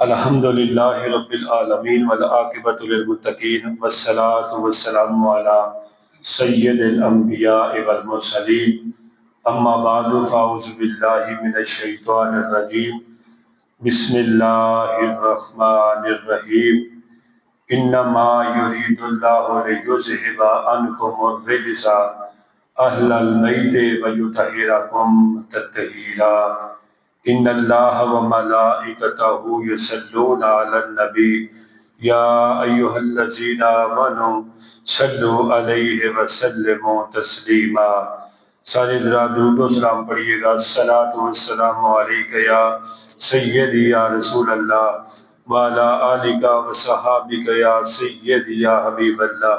अल्हम्दुलिल्लाहि रब्बिल आलमीन वल आक़िबतु लिल मुत्तक़ीन वस्सलातु वस्सलामु अला सय्यिदिल अंबिया वल मुरसलीन अम्मा बादु फ़अऊज़ु बिल्लाहि मिनश शैतानिर रजीम बिस्मिल्लाहिर रहमानिर रहीम इन्नमा युरीदुल्लाहु लियुज़हिबा अन्कुमुर रिज्सा अहलल बैति व युतहिरकुम तत्हीरा इन्नल्लाह व मलाइकतहु युसल्लूना अलन नबी या अय्युहल्लज़ीना आमनू सल्लु अलैहि व सल्लिमू तस्लीमा। सारे ज़रा दुरूद व सलाम पढ़िएगा। अस्सलातु वस्सलामु अलैका या सय्यदी या रसूल अल्लाह व अला आलिका व सहाबिका या सय्यदी या हबीबल्लाह।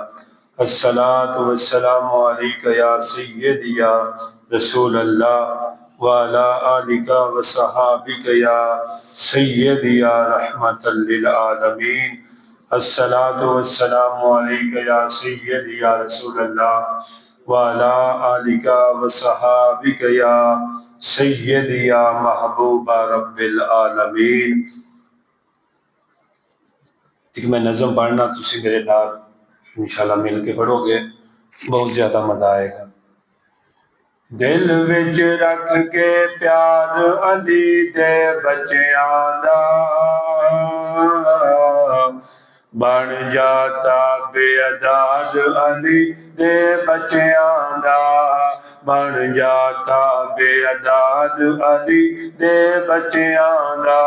अस्सलातु वस्सलामु अलैका या सय्यदी या रसूल अल्लाह व अला आलिका व सहाबिका या सय्यदी या रहमतल लिल आलमीन। अस्सलातु वस्सलामु अलैका या सय्यदी या रसूल अल्लाह व अला आलिका व सहाबिका या सय्यदी या महबूबा रब्बिल आलमीन। एक मैं नज़म पढ़ना, तुसी मेरे नाल इंशाअल्लाह मिल के पढ़ोगे, बहुत ज़्यादा मज़ा आएगा। दिल विच रख के प्यार अली दे बच्चियां दा बन जाता बेअदाद अली दे बच्चियां दा बन जाता बेअदाद अली दे बच्चियां दा।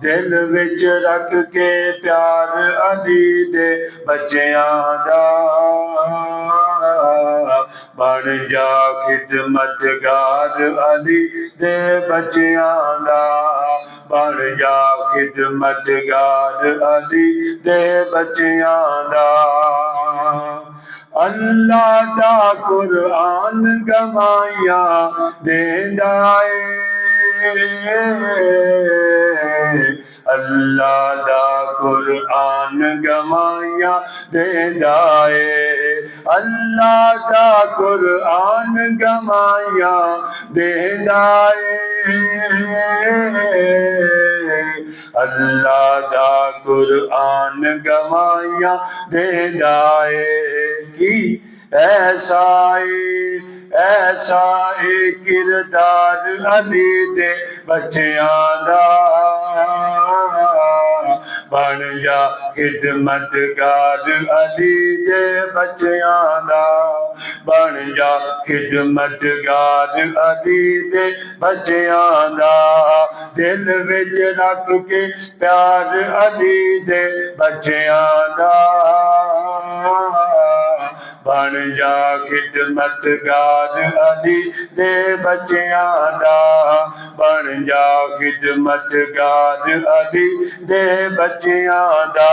दिल विच रख के प्यार अली दे बच्चियां दा बन जा खिदमतगार अली दे बच्चियां दा बन जा खिदमतगार अली दे बच्चियां दा। अल्लाह दा कुरान गवाइया देंदा है, अल्लाह दा कुरान गवाइया देंदा है, अल्लाह दा कुरान गवाइया देंदा है, अल्लाह दा कुरान गवाइया देंदा है। कि ऐसा किरदार अली दे बच्चियां दा बन जा खिदमतगार अली दे बच्चियां दा बन जा खिदमतगार अली दे बच्चियां दा। दिल विच रख के प्यार अली दे बच्चियां दा बन जा खिदमतगार अली दे बच्चियां दा बन जा खिदमतगार अली दे बच्चियां दा।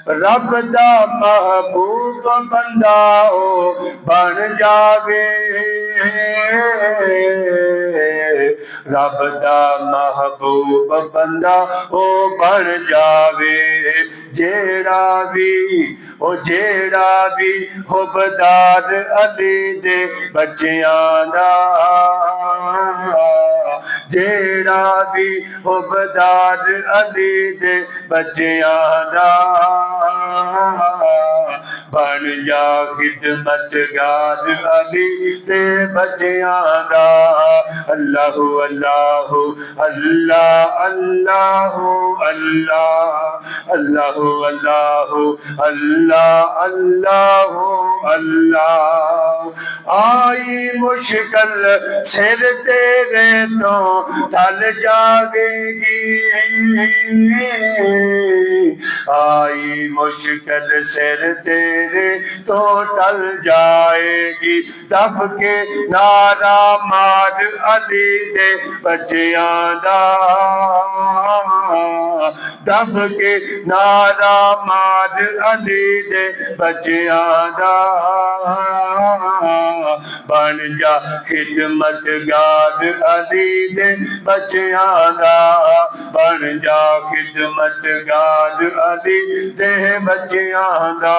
रब दा महबूब बंदा ओ बन जावे, रब दा महबूब बंदा ओ बन जावे, जेड़ा भी हुबदार अली दे बच्चियां दा जेड़ा भी हुबदार अली दे बच्चियां दा बन जा खिदमतगार अली दे बच्चियां दा। अल्लाहु अल्लाहु अल्लाह अल्लाहु अल्लाह अल्लाहु अल्लाहु अल्लाह अल्लाहु अल्लाह। आई मुश्किल सिर तेरे तो टल जाएगी, आई मुश्किल सिर तेरे तो टल जाएगी, दब के नारा मार अली दे बच्चियां दा दब के नारा मार अली दे बच्चियां दा बन जा खिदमतगार अली दे बच्चियां दा बन जा खिदमतगार अली दे बच्चियां दा।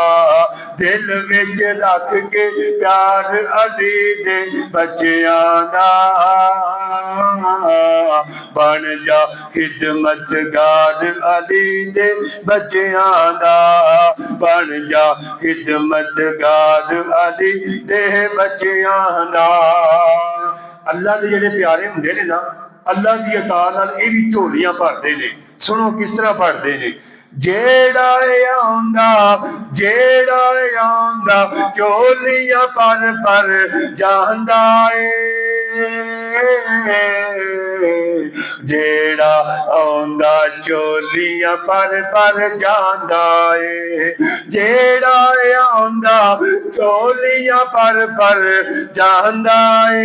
दिल विच रख के प्यार अली दे बच्चियां दा बन जा खिदमतगार अली दे बच्चियां दा बन जा खिदमतगार अली दे बच्चियां दा। अल्लाह दे जिहड़े प्यारे हुंदे ने ना, अल्लाह दी अता नाल इह भी झोलियां भरदे ने। सुनो किस तरह भरदे ने। जेड़ा आंदा झोलियां पर जांदा ए, जेड़ा आंदा झोलियां पर जांदा ए, जेड़ा आंदा झोलियां पर जांदा ए,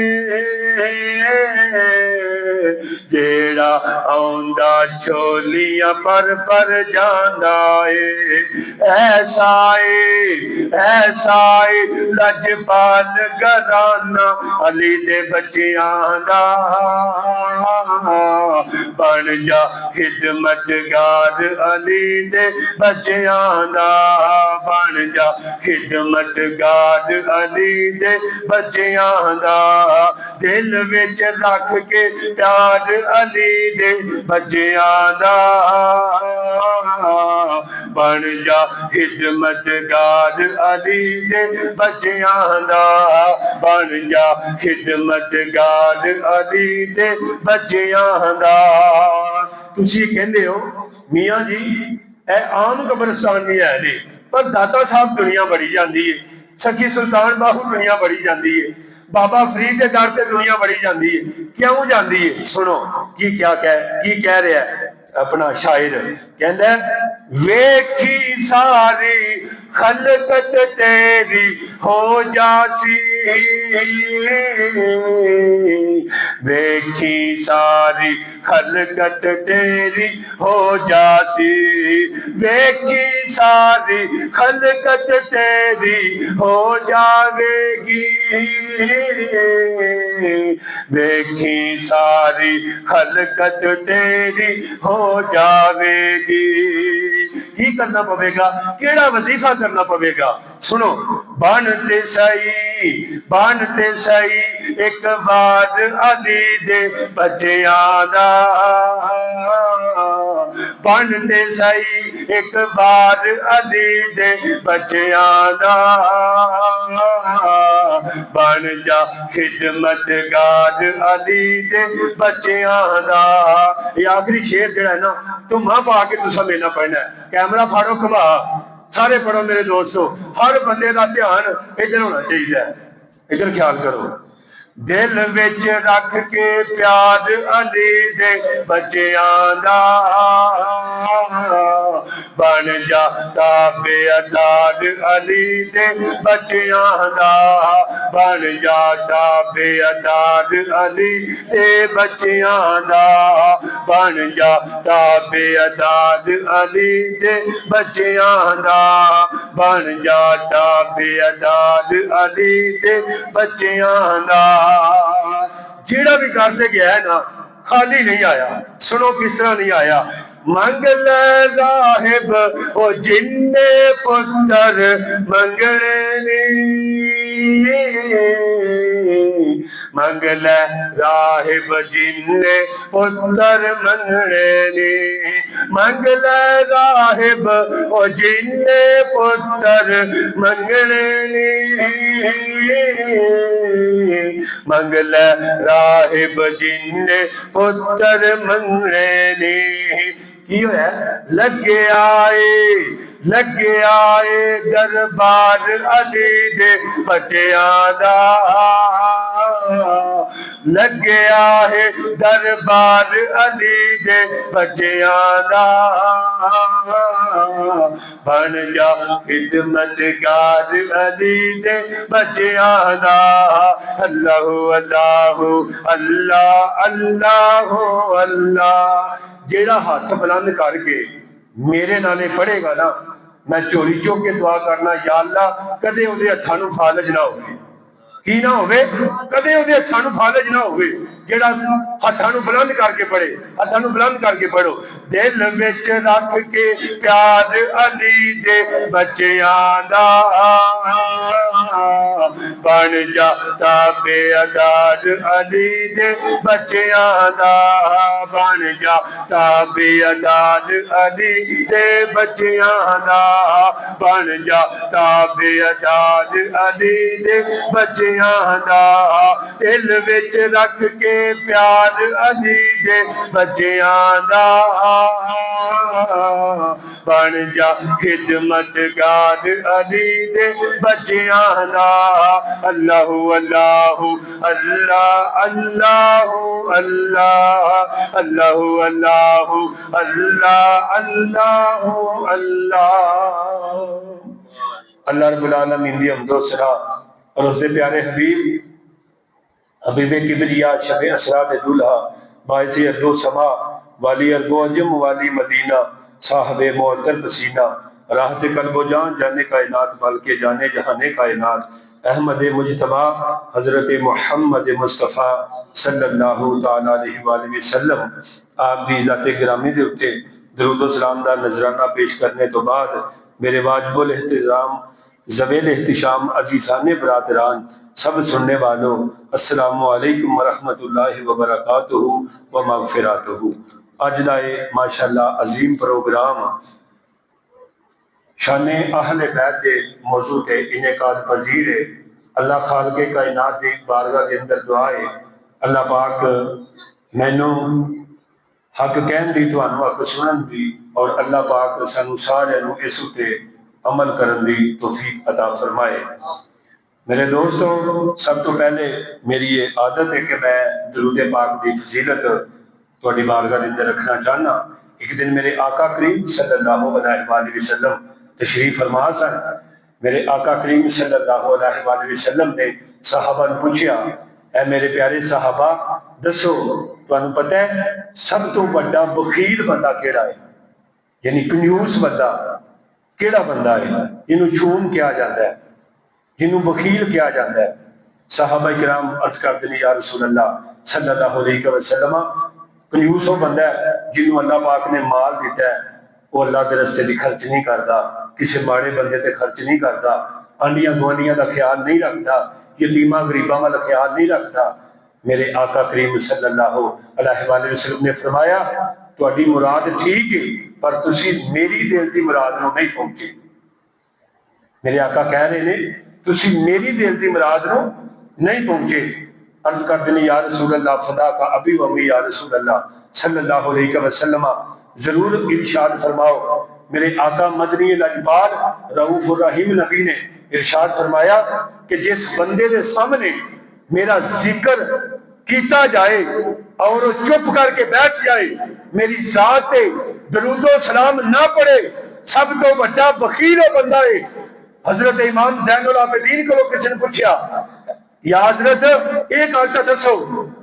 जेड़ा आंदा झोलियां पर जांदा ए। ऐसा ए लजपाल घराना अली दे बच्चियां दा बन जा खिदमतगार अली दे बच्चियां दा बन जा खिदमतगार अली दे बच्चियां दा दिल विच रख के प्यार अली दे बच्चियां दा बन जा खिदमतगार अली दे बच्चियां दा बन जा खिदमतगार अली दे बच्चियां दा। तुसी कहंदे हो मियां जी ए आम कब्रिस्तान भी है ने, पर दाता साहब दुनिया बड़ी जाती है, सखी सुल्तान बाहू दुनिया बड़ी जाती है, बाबा फरीद के दर से दुनिया बड़ी जाती है। क्यों जाती है? सुनो की कह रहा है अपना शायर। कहंदा वेखी सारी खलकत तेरी हो जासी, वेखी सारी खलकत तेरी हो जासी, वेखी सारी खलकत तेरी हो जावेगी, वेखी सारी खलकत तेरी हो जावेगी। की करना पवेगा? केड़ा वजीफा करना पवेगा? सुनो बनते सही एक बार अली दे बच्चियां दा बनते सही एक बार अली दे बच्चियां दा बन जा खिदमतगार अली दे बच्चियां दा। ये आखिरी शेर जेड़ा है ना धुम्मा पा के तुसा मेना पढ़ना है। कैमरा फाड़ो घुमा सारे पढ़ो मेरे दोस्तों, हर बंदे का ध्यान इधर होना चाहिए। इधर ख्याल करो। दिल विच रख के प्यार अली दे बच्चियां दा बन जा ताबेदार अली दे बच्चियां दा बन जा ताबेदार अली दे बच्चियां दा बन जा ताबेदार अली दे बच्चियां दा बन जा ताबेदार अली दे बच्चियां दा। जेड़ा भी करते गया है ना खाली नहीं आया। सुनो किस तरह नहीं आया। मंगल राहिब ओ जिन्ने पुत्र मंगने मंगल राहिब जिन्ने पुत्र मंगने मंगल राहिब ओ जिन्ने पुत्र मंगने मंगल राहिब जिन्ने पुत्र मंगने की होया लगे आए दरबार अली दे बच्चियां दा लगे आए दरबार अली दे बच्चियां दा बन जा खिदमतगार अली दे बच्चियां दा। अल्लाह अल्लाह अल्लाह अल्लाह अल्लाह। जेड़ा हाथ बुलंद करके मेरे नाले पढ़ेगा ना मैं झोली चुक के दुआ करना या अल्लाह कदे उहदे हत्थां नूं फालज ना होवे। की ना होवे, कदे उहदे हत्थां नूं फालज ना होवे, जेड़ा हत्थां नूं बुलंद करके पढ़े, हत्थां नूं बुलंद करके पढ़ो। दिल विच रख के प्यार अली दे बच्चियां दा, बन जा ताबेदार अली दे बच्चियां दा, बन जा ताबेदार अली दे बच्चियां दा, बन जा ताबेदार अली दे बच्चियां दा। दिल विच रख के प्यार अली दे बच्चियां दा, बन जा खिदमतगार अली दे बच्चियां दा। अल्लाह अल्लाह अल्लाह अल्लाह अल्लाह अल्लाह अल्लाह अल्लाह अल्लाह अल्लाह। अल्लाह रब्बुल आलमीन दी हम्दो सना और उसके प्यारे हबीब हबीबे किबरिया शबे असरा दे दुल्हा बाइसे अर्दो समा वाली अरबो अजम वाली मदीना साहबे मुअत्तर पसीना राहत कल्बो जान जाने कायनात बल्कि जाने जहाने कायनात अहमद मुजतबा हजरत मोहम्मद मुस्तफ़ा सल्लल्लाहु तआला अलैहि वसल्लम आप दी ज़ाते गिरामी दे उत्ते दरूद सलाम दा नजराना पेश करने तो बाद मेरे वाजिबुल एहतराम ज़वेल एहतिशाम अजीज़ाने बरादरान सब सुनने वालों अस्सलामु अलैकुम वरहमतुल्लाहि वबरकातुहू व मगफिरतुहू। अज दा माशाअल्लाह अजीम प्रोग्राम शाने अहले बैत दे मौजू ते इनेकाद पजीर है। अल्लाह खालके कायनात दी बारगाह के अंदर दुआ है अल्लाह पाक मैनू हक कहन दी तुहानू हक सुनन दी और अल्लाह पाक सानू सारे नू इस उत्ते अमल करन दी तौफीक अता फरमाए। मेरे दोस्तों सब तो पहले मेरी ये आदत है कि मैं दरूद पाक की फजीलत तुहाडी बारगाह के अंदर रखना चाहना। एक दिन मेरे आका करीम सल्लल्लाहु अलैहि वसल्लम तशरीफ फरमा सन। मेरे आका करीम सल्लल्लाहु अलैहि वसल्लम ने सहाबा नूं पूछया, ऐ मेरे प्यारे सहाबा दसो तुहानू पता है सब तो बड़ा बखील बंदा केड़ा है, यानी कंजूस बंदा केड़ा बंदा है जिन्हों छूम किया जाता है, जिन्हों बखील किया जाता है। सहाबा किराम अर्ज करते हैं या रसूल अल्लाह सल्लल्लाहु अलैहि वसल्लम कंजूस वो बंदा है जिन्हों अल्लाह पाक ने माल दिता है, वो अल्लाह के रस्ते च खर्च नहीं करता, किसी माड़े बंदे ते खर्च नहीं करता, आंडियां गुआंढियां का ख्याल नहीं रखता, यतीमा गरीबा वाला ख्याल नहीं रखता। मेरे आका करीम सल्लल्लाहु अलैहि वसल्लम ने फरमाया तुहाडी मुराद ठीक है पर तुसी मेरी दिल की मुराद नूं नहीं पहुंचे। मेरे आका कह रहे ने तुसी मेरी दिल की मुराद नूं नहीं पहुंचे। अर्ज करते हैं या रसूल अल्लाह फदा का अबी व अम्मी या रसूल अल्लाह सल्लल्लाहु अलैहि वसल्लम जरूर इरशाद फरमाओ। मेरे आका मदनी लजपाल रऊफुर रहीम नबी ने इरशाद फरमाया कि जिस बंदे के सामने मेरा जिक्र किया जाए और वो चुप करके बैठ जाए, मेरी जात पे दरूदो सलाम ना पढ़े, सब तो बड़ा बखील बंदा है। हजरत इमाम ज़ैनुल आबिदीन को किसी ने पूछा या हजरत एक गल तो दसो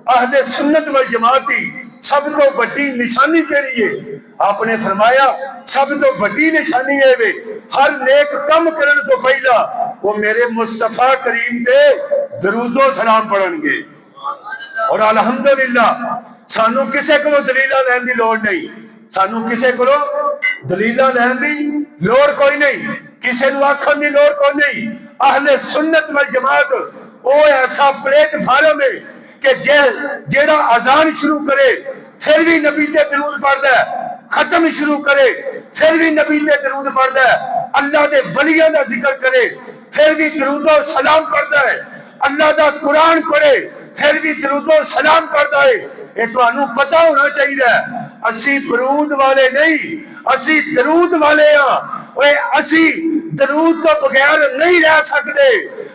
अहले सुन्नत वल जमात की सब तो वड्डी निशानी केड़ी है? आपने फरमाया सब तो वड्डी निशानी है वे हर नेक कम करन तो पहला वो मेरे मुस्तफा करीम दे दरूदो सलाम पढ़नगे। और अल्हम्दुलिल्लाह सानू किसी को दलीला लैन की लोड़ नहीं, सानू किसी को दलीला लैन की लोड़ कोई नहीं, किसी को आखन की लोड़ कोई नहीं। अहले सुन्नत वल जमात वो ऐसा प्लेटफार्म है कि जेड़ा अजान शुरू करे फिर भी नबी ते दरूद पढ़दा है, खत्म शुरू करे फिर भी नबी ते दरूद पढ़दा है, अल्लाह दे वलियां दा जिक्र करे फिर भी दरूदो सलाम पढ़दा है, अल्लाह दा कुरान पढ़े फिर भी दरूदो सलाम पढ़दा है। ये तुहानू पता होना चाहिए असी दरूद वाले नहीं, असी दरूद वाले हाँ। असी दरूद तो बगैर नहीं रह सकते,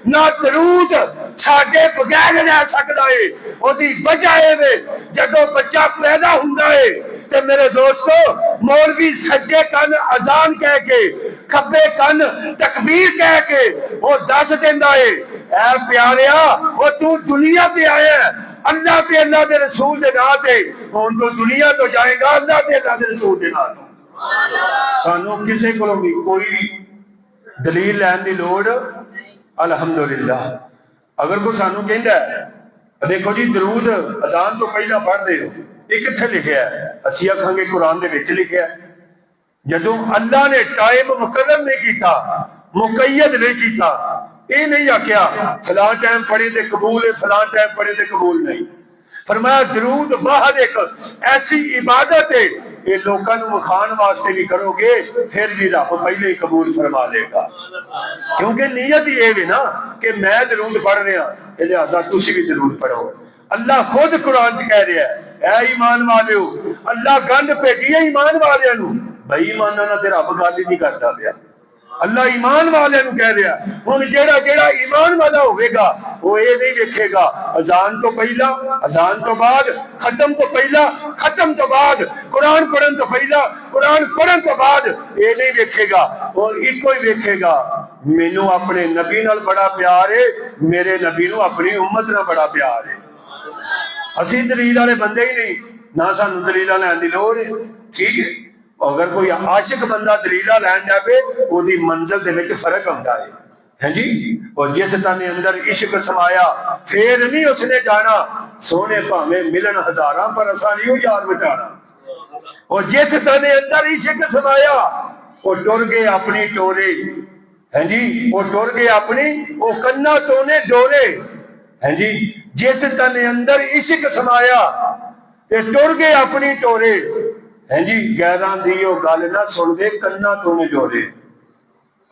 ना दरूद साडे बगैर रह सकता है। ओदी वजह है जदों बच्चा पैदा हुंदा है ते मेरे दोस्तों मौलवी सज्जे कन अजान कह के खब्बे कन तकबीर कह के वो दस देंदा है ऐ प्यारिया वो तू दुनिया ते आया है अल्लाह ते अल्लाह दे रसूल दे नाम ते, हुण तू दुनिया तो जाएगा अल्लाह ते अल्लाह दे रसूल दे नाम तो। सानू किसी को भी कोई दलील लैन की लोड़ अल्हम्दुलिल्लाह। अगर कोई सानू कहता है देखो जी दरूद अजान तो पहला पढ़ते हो, ये कित्थे लिखिया है? असी आखांगे कुरान दे विच लिखिया है। जदों अल्लाह ने टाइम मुकर्रर नहीं किया, मुकैयद नहीं किया, ये नहीं आख्या फलां टाइम पढ़े तो कबूल है, फलां टाइम पढ़े तो कबूल नहीं। फरमाया दरूद वाहद एक ऐसी इबादत है, ये लोगों को विखाण वास्ते भी करोगे फिर भी रब पहले ही कबूल फरमा लेगा, क्योंकि नीयत ये है ना कि मैं दरूद पढ़ रहा, लिहाजा तुसी भी दरूद पढ़ो। अल्लाह खुद कुरान च कह रहा है ऐ ईमान वालियो, अल्लाह गंढ भेजी है ईमान वालियां नूं, बेईमानां नाल ते रब गल ही नहीं करदा पिया, अल्लाह ईमान वाले कह रहा। हुण जेड़ा जेड़ा ईमान वाला होगा वो ये नहीं देखेगा अजान तो पहला, अजान तो बाद, खत्म तो पहला, खत्म तो बाद, कुरान पढ़न तो पहला, कुरान पढ़न तो बाद, ये नहीं देखेगा। वो इको ही देखेगा मैनू अपने नबी नाल बड़ा प्यार है, मेरे नबी नू अपनी उम्मत नाल बड़ा प्यार है। असी दलील वाले बंदे ही नहीं, ना सानू दलील लैन की लोड़ है। ठीक है, अगर कोई आशिक बंदा दलील लैन जाए उसकी मंजिल के विच फर्क आता है, है जी। और जिस तने अंदर इश्क समाया फिर नहीं उसने जाना, सोने भावे मिलन हजारा पर असा नहीं यार मिटाना। और जिस तने अंदर इश्क समाया वो टुर गए अपनी टोरे, है जी, वो टुर गए अपनी वो कन्ना तोने डोरे, है जी। जिस तने अंदर इश्क समाया ते टुर गए अपनी टोरे, है जी। गैरां दी ओ गल ना सुनदे कन्ना तोने डोरे,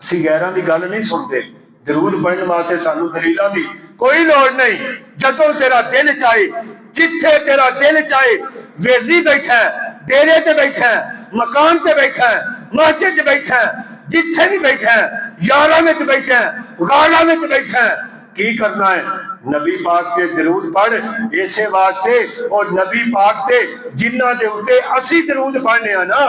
असी गैरां दी गल नहीं सुनते। दरूद पढ़ने वास्ते सानू दलीलां दी कोई लोड़ नहीं। जदों तेरा दिल चाहे, जिथे तेरा दिल चाहे, वेली बैठा है, डेरे ते बैठा है, मकान ते बैठा है, मस्जिद च बैठा है, जिथे भी बैठा है, यारां विच बैठा है, गालां विच बैठा है, की करना है? नबी पाक के दरूद पढ़ इसे वास्ते। और नबी पाक के जिन्हां दे उत्ते असी दरूद पढ़ने आ ना,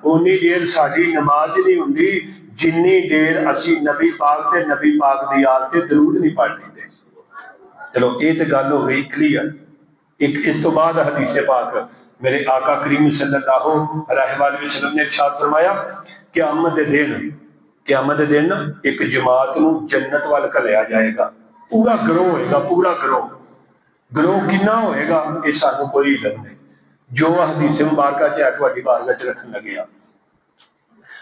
उन्नी देर साडी नमाज नहीं हुंदी जिन्नी देर असी नबी पाक ते नबी पाक दी आल ते दरूद नहीं पढ़ लेंदे। चलो ये तो गल हो गई क्लियर। एक इस तो बाद हदीस पाक मेरे आका करीम सल्लल्लाहु अलैहि वसल्लम ने इरशाद फरमाया क़यामत दे दिन एक जमात नूं जन्नत वाल घलिया जाएगा, पूरा ग्रोह होएगा, पूरा ग्रोह कितना होएगा ये सानू कोई इल्म नहीं। जो हदीस मुबारक है तुहाडी बारगाह च रखन लगे,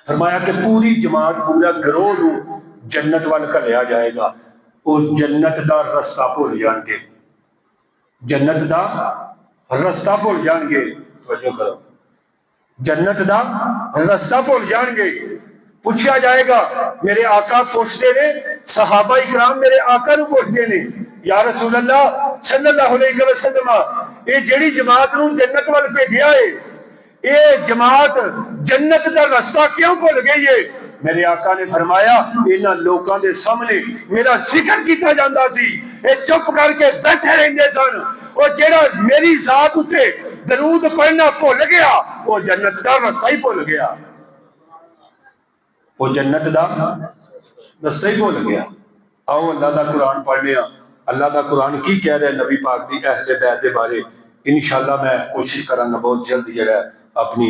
फरमाया कि पूरी जमात पूरा ग्रोह नूं जन्नत वाल घलिया जाएगा। वो जन्नत दा रस्ता भुल जाएंगे, जन्नत दा रस्ता भुल जाएंगे। तवज्जो करो, जन्नत दा रस्ता भुल जाएंगे। पूछा जाएगा, मेरे आका पूछते ने, सहाबा इकराम मेरे आका नूं पूछते ने, या रसूल अल्लाह सल्लल्लाहु अलैहि वसल्लम ये जेड़ी जमात नूं जन्नत वाल भेजिया है, ये जमात जन्नत का रास्ता क्यों भुल गई है? मेरे आका ने फरमाया इन्हां लोगों के सामने मेरा जिक्र किया जाता सी, ये चुप करके बैठे रहंदे सन। और जेड़ा मेरी जात उत्ते दरूद पढ़ना भुल गया वो जन्नत का रास्ता ही भुल गया, वो जन्नत का रास्ता ही भुल गया। आओ अल्लाह का कुरान पढ़ने। अल्लाह का कुरान की कह रहा है नबी पाक दी अहले बैत के बारे। इंशाअल्लाह मैं कोशिश करांगा बहुत जल्द जरा अपनी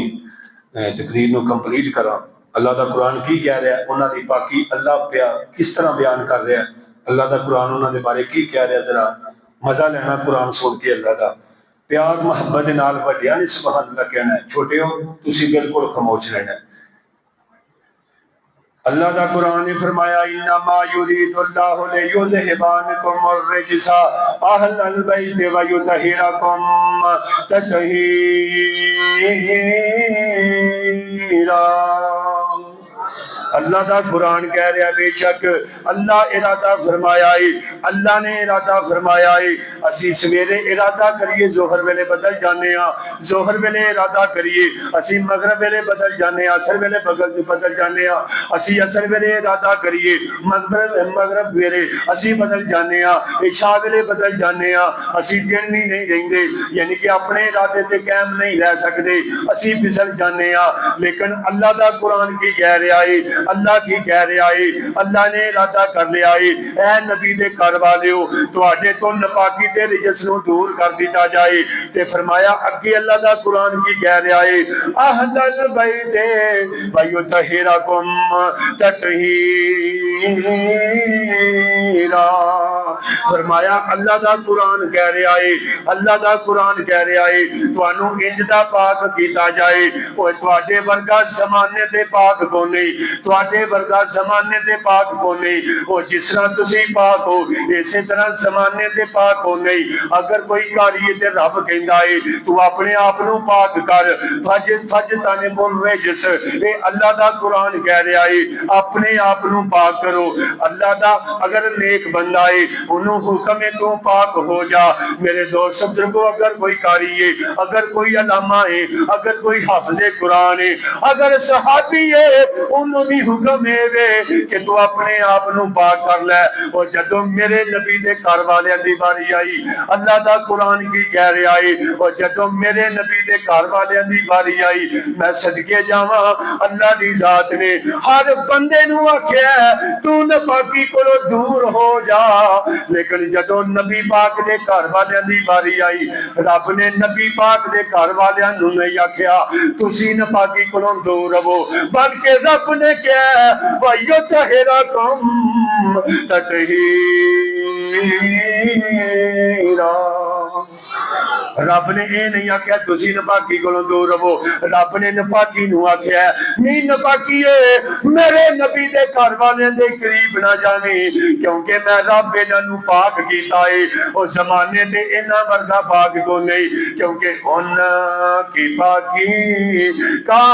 तकरीर को कंप्लीट करा। अल्लाह का कुरान की कह रहा है, उन्होंने दी पाकी अल्लाह किस तरह बयान कर रहा है, अल्लाह का कुरान उन्होंने बारे की कह रहा है। जरा मजा लेना कुरान सुन के। अल्लाह का प्यार मुहब्बत दे नाल वड्डियां ने सुभान अल्लाह कहना है, छोटे हो तुसी बिल्कुल खामोश रहना है। अल्लाह का कुरान ने फरमाया इन्नमा युरीदुल्लाहु लियुज़हिबानकुम अर्रिजसा अहलल बैति व युतहिरकुम तत्हीरा। अल्लाह का कुरान कह रहा है बेशक अल्लाह इरादा फरमाया है, अल्लाह ने इरादा फरमाया है असी सवेरे इरादा करिए जोहर वेले बदल जाने, जोहर वेले इरादा करिए असी मगरब वेले बदल जाने, असर वेले बदल जाने, असी असर वेले इरादा करिए मगरब वेले असी बदल जाने, इशा वेले बदल जाने, असी दिन नहीं रहिंदे, यानी कि अपने इरादे ते कायम नहीं रह सकते, असी फिसल जाने। लेकिन अल्लाह का कुरान की कह रहा है अल्लाह की कह रहा है, अल्लाह ने इरादा कर लिया है ऐ नबी दे घर वालिओ तुहाडे तो नपाकी ते रिजस नूं दूर कर दिता जाए। ते फरमाया अगे अल्लाह दा कुरान की कह रहा है अहलल बैते वयुतहिरकुम ततहीरा। फरमाया अल्लाह दा कुरान कह रहा है, अल्लाह दा कुरान कह रहा है तुहानू इंज दा पाक कीता जाए। ओए तुहाडे वर्गा जमाने ते पाक को नहीं, तुहाडे वर्गा जमाने ते पाक को नहीं। ओ जिस तरह तुसी पाक हो इसी तरह जमाने ते पाक हो नहीं। अगर कोई कारिए ते रब कहंदा है तू अपने आप नू पाक कर, फज फज ताने बोल रहे जिस ये अल्लाह दा कुरान कह रहा है अपने आप नू पाक करो। अल्लाह दा अगर नेक बंदा है उन्हों हुक्म है तू पाक हो जा। मेरे दोस्त बुजुर्गों अगर कोई कारी है, अगर कोई अलामा है, अगर कोई हाफिज़े कुरान है, अगर सहाबी है उन्होंने भी हुक्म है कि तू अपने आप नू पाक कर ले। और जदों मेरे नबी दे घर वालियां दी बारी आई अल्लाह दा कुरान की कह रहा है और जदों मेरे नबी दे घर वालियां दी बारी आई मैं सदके जावां अल्लाह दी जात ने हर बंदे नू आख्या तू नपाकी कोलों दूर हो जा। लेकिन जदों नबी पाक दे घर वालियां दी बारी आई रब ने नबी पाक दे घर वालियां नू नहीं आख्या तुसी नपाकी कोलों दूर रहो, बल्कि रब ने कहा वयुतहिरकुम ततहीरा। रब ने यह नहीं आख्या तुसी नपाकी कोलों दूर रहो, रब ने नपाकी नू आख्या नहीं नपाकी मेरे नबी दे घर वाले दे करीब ना जावी क्योंकि मैं रब इन्हां नू पाक कीता है और जमाने ते इन्हां वर्गा पाक को नहीं क्योंकि उन्हां की पाकी का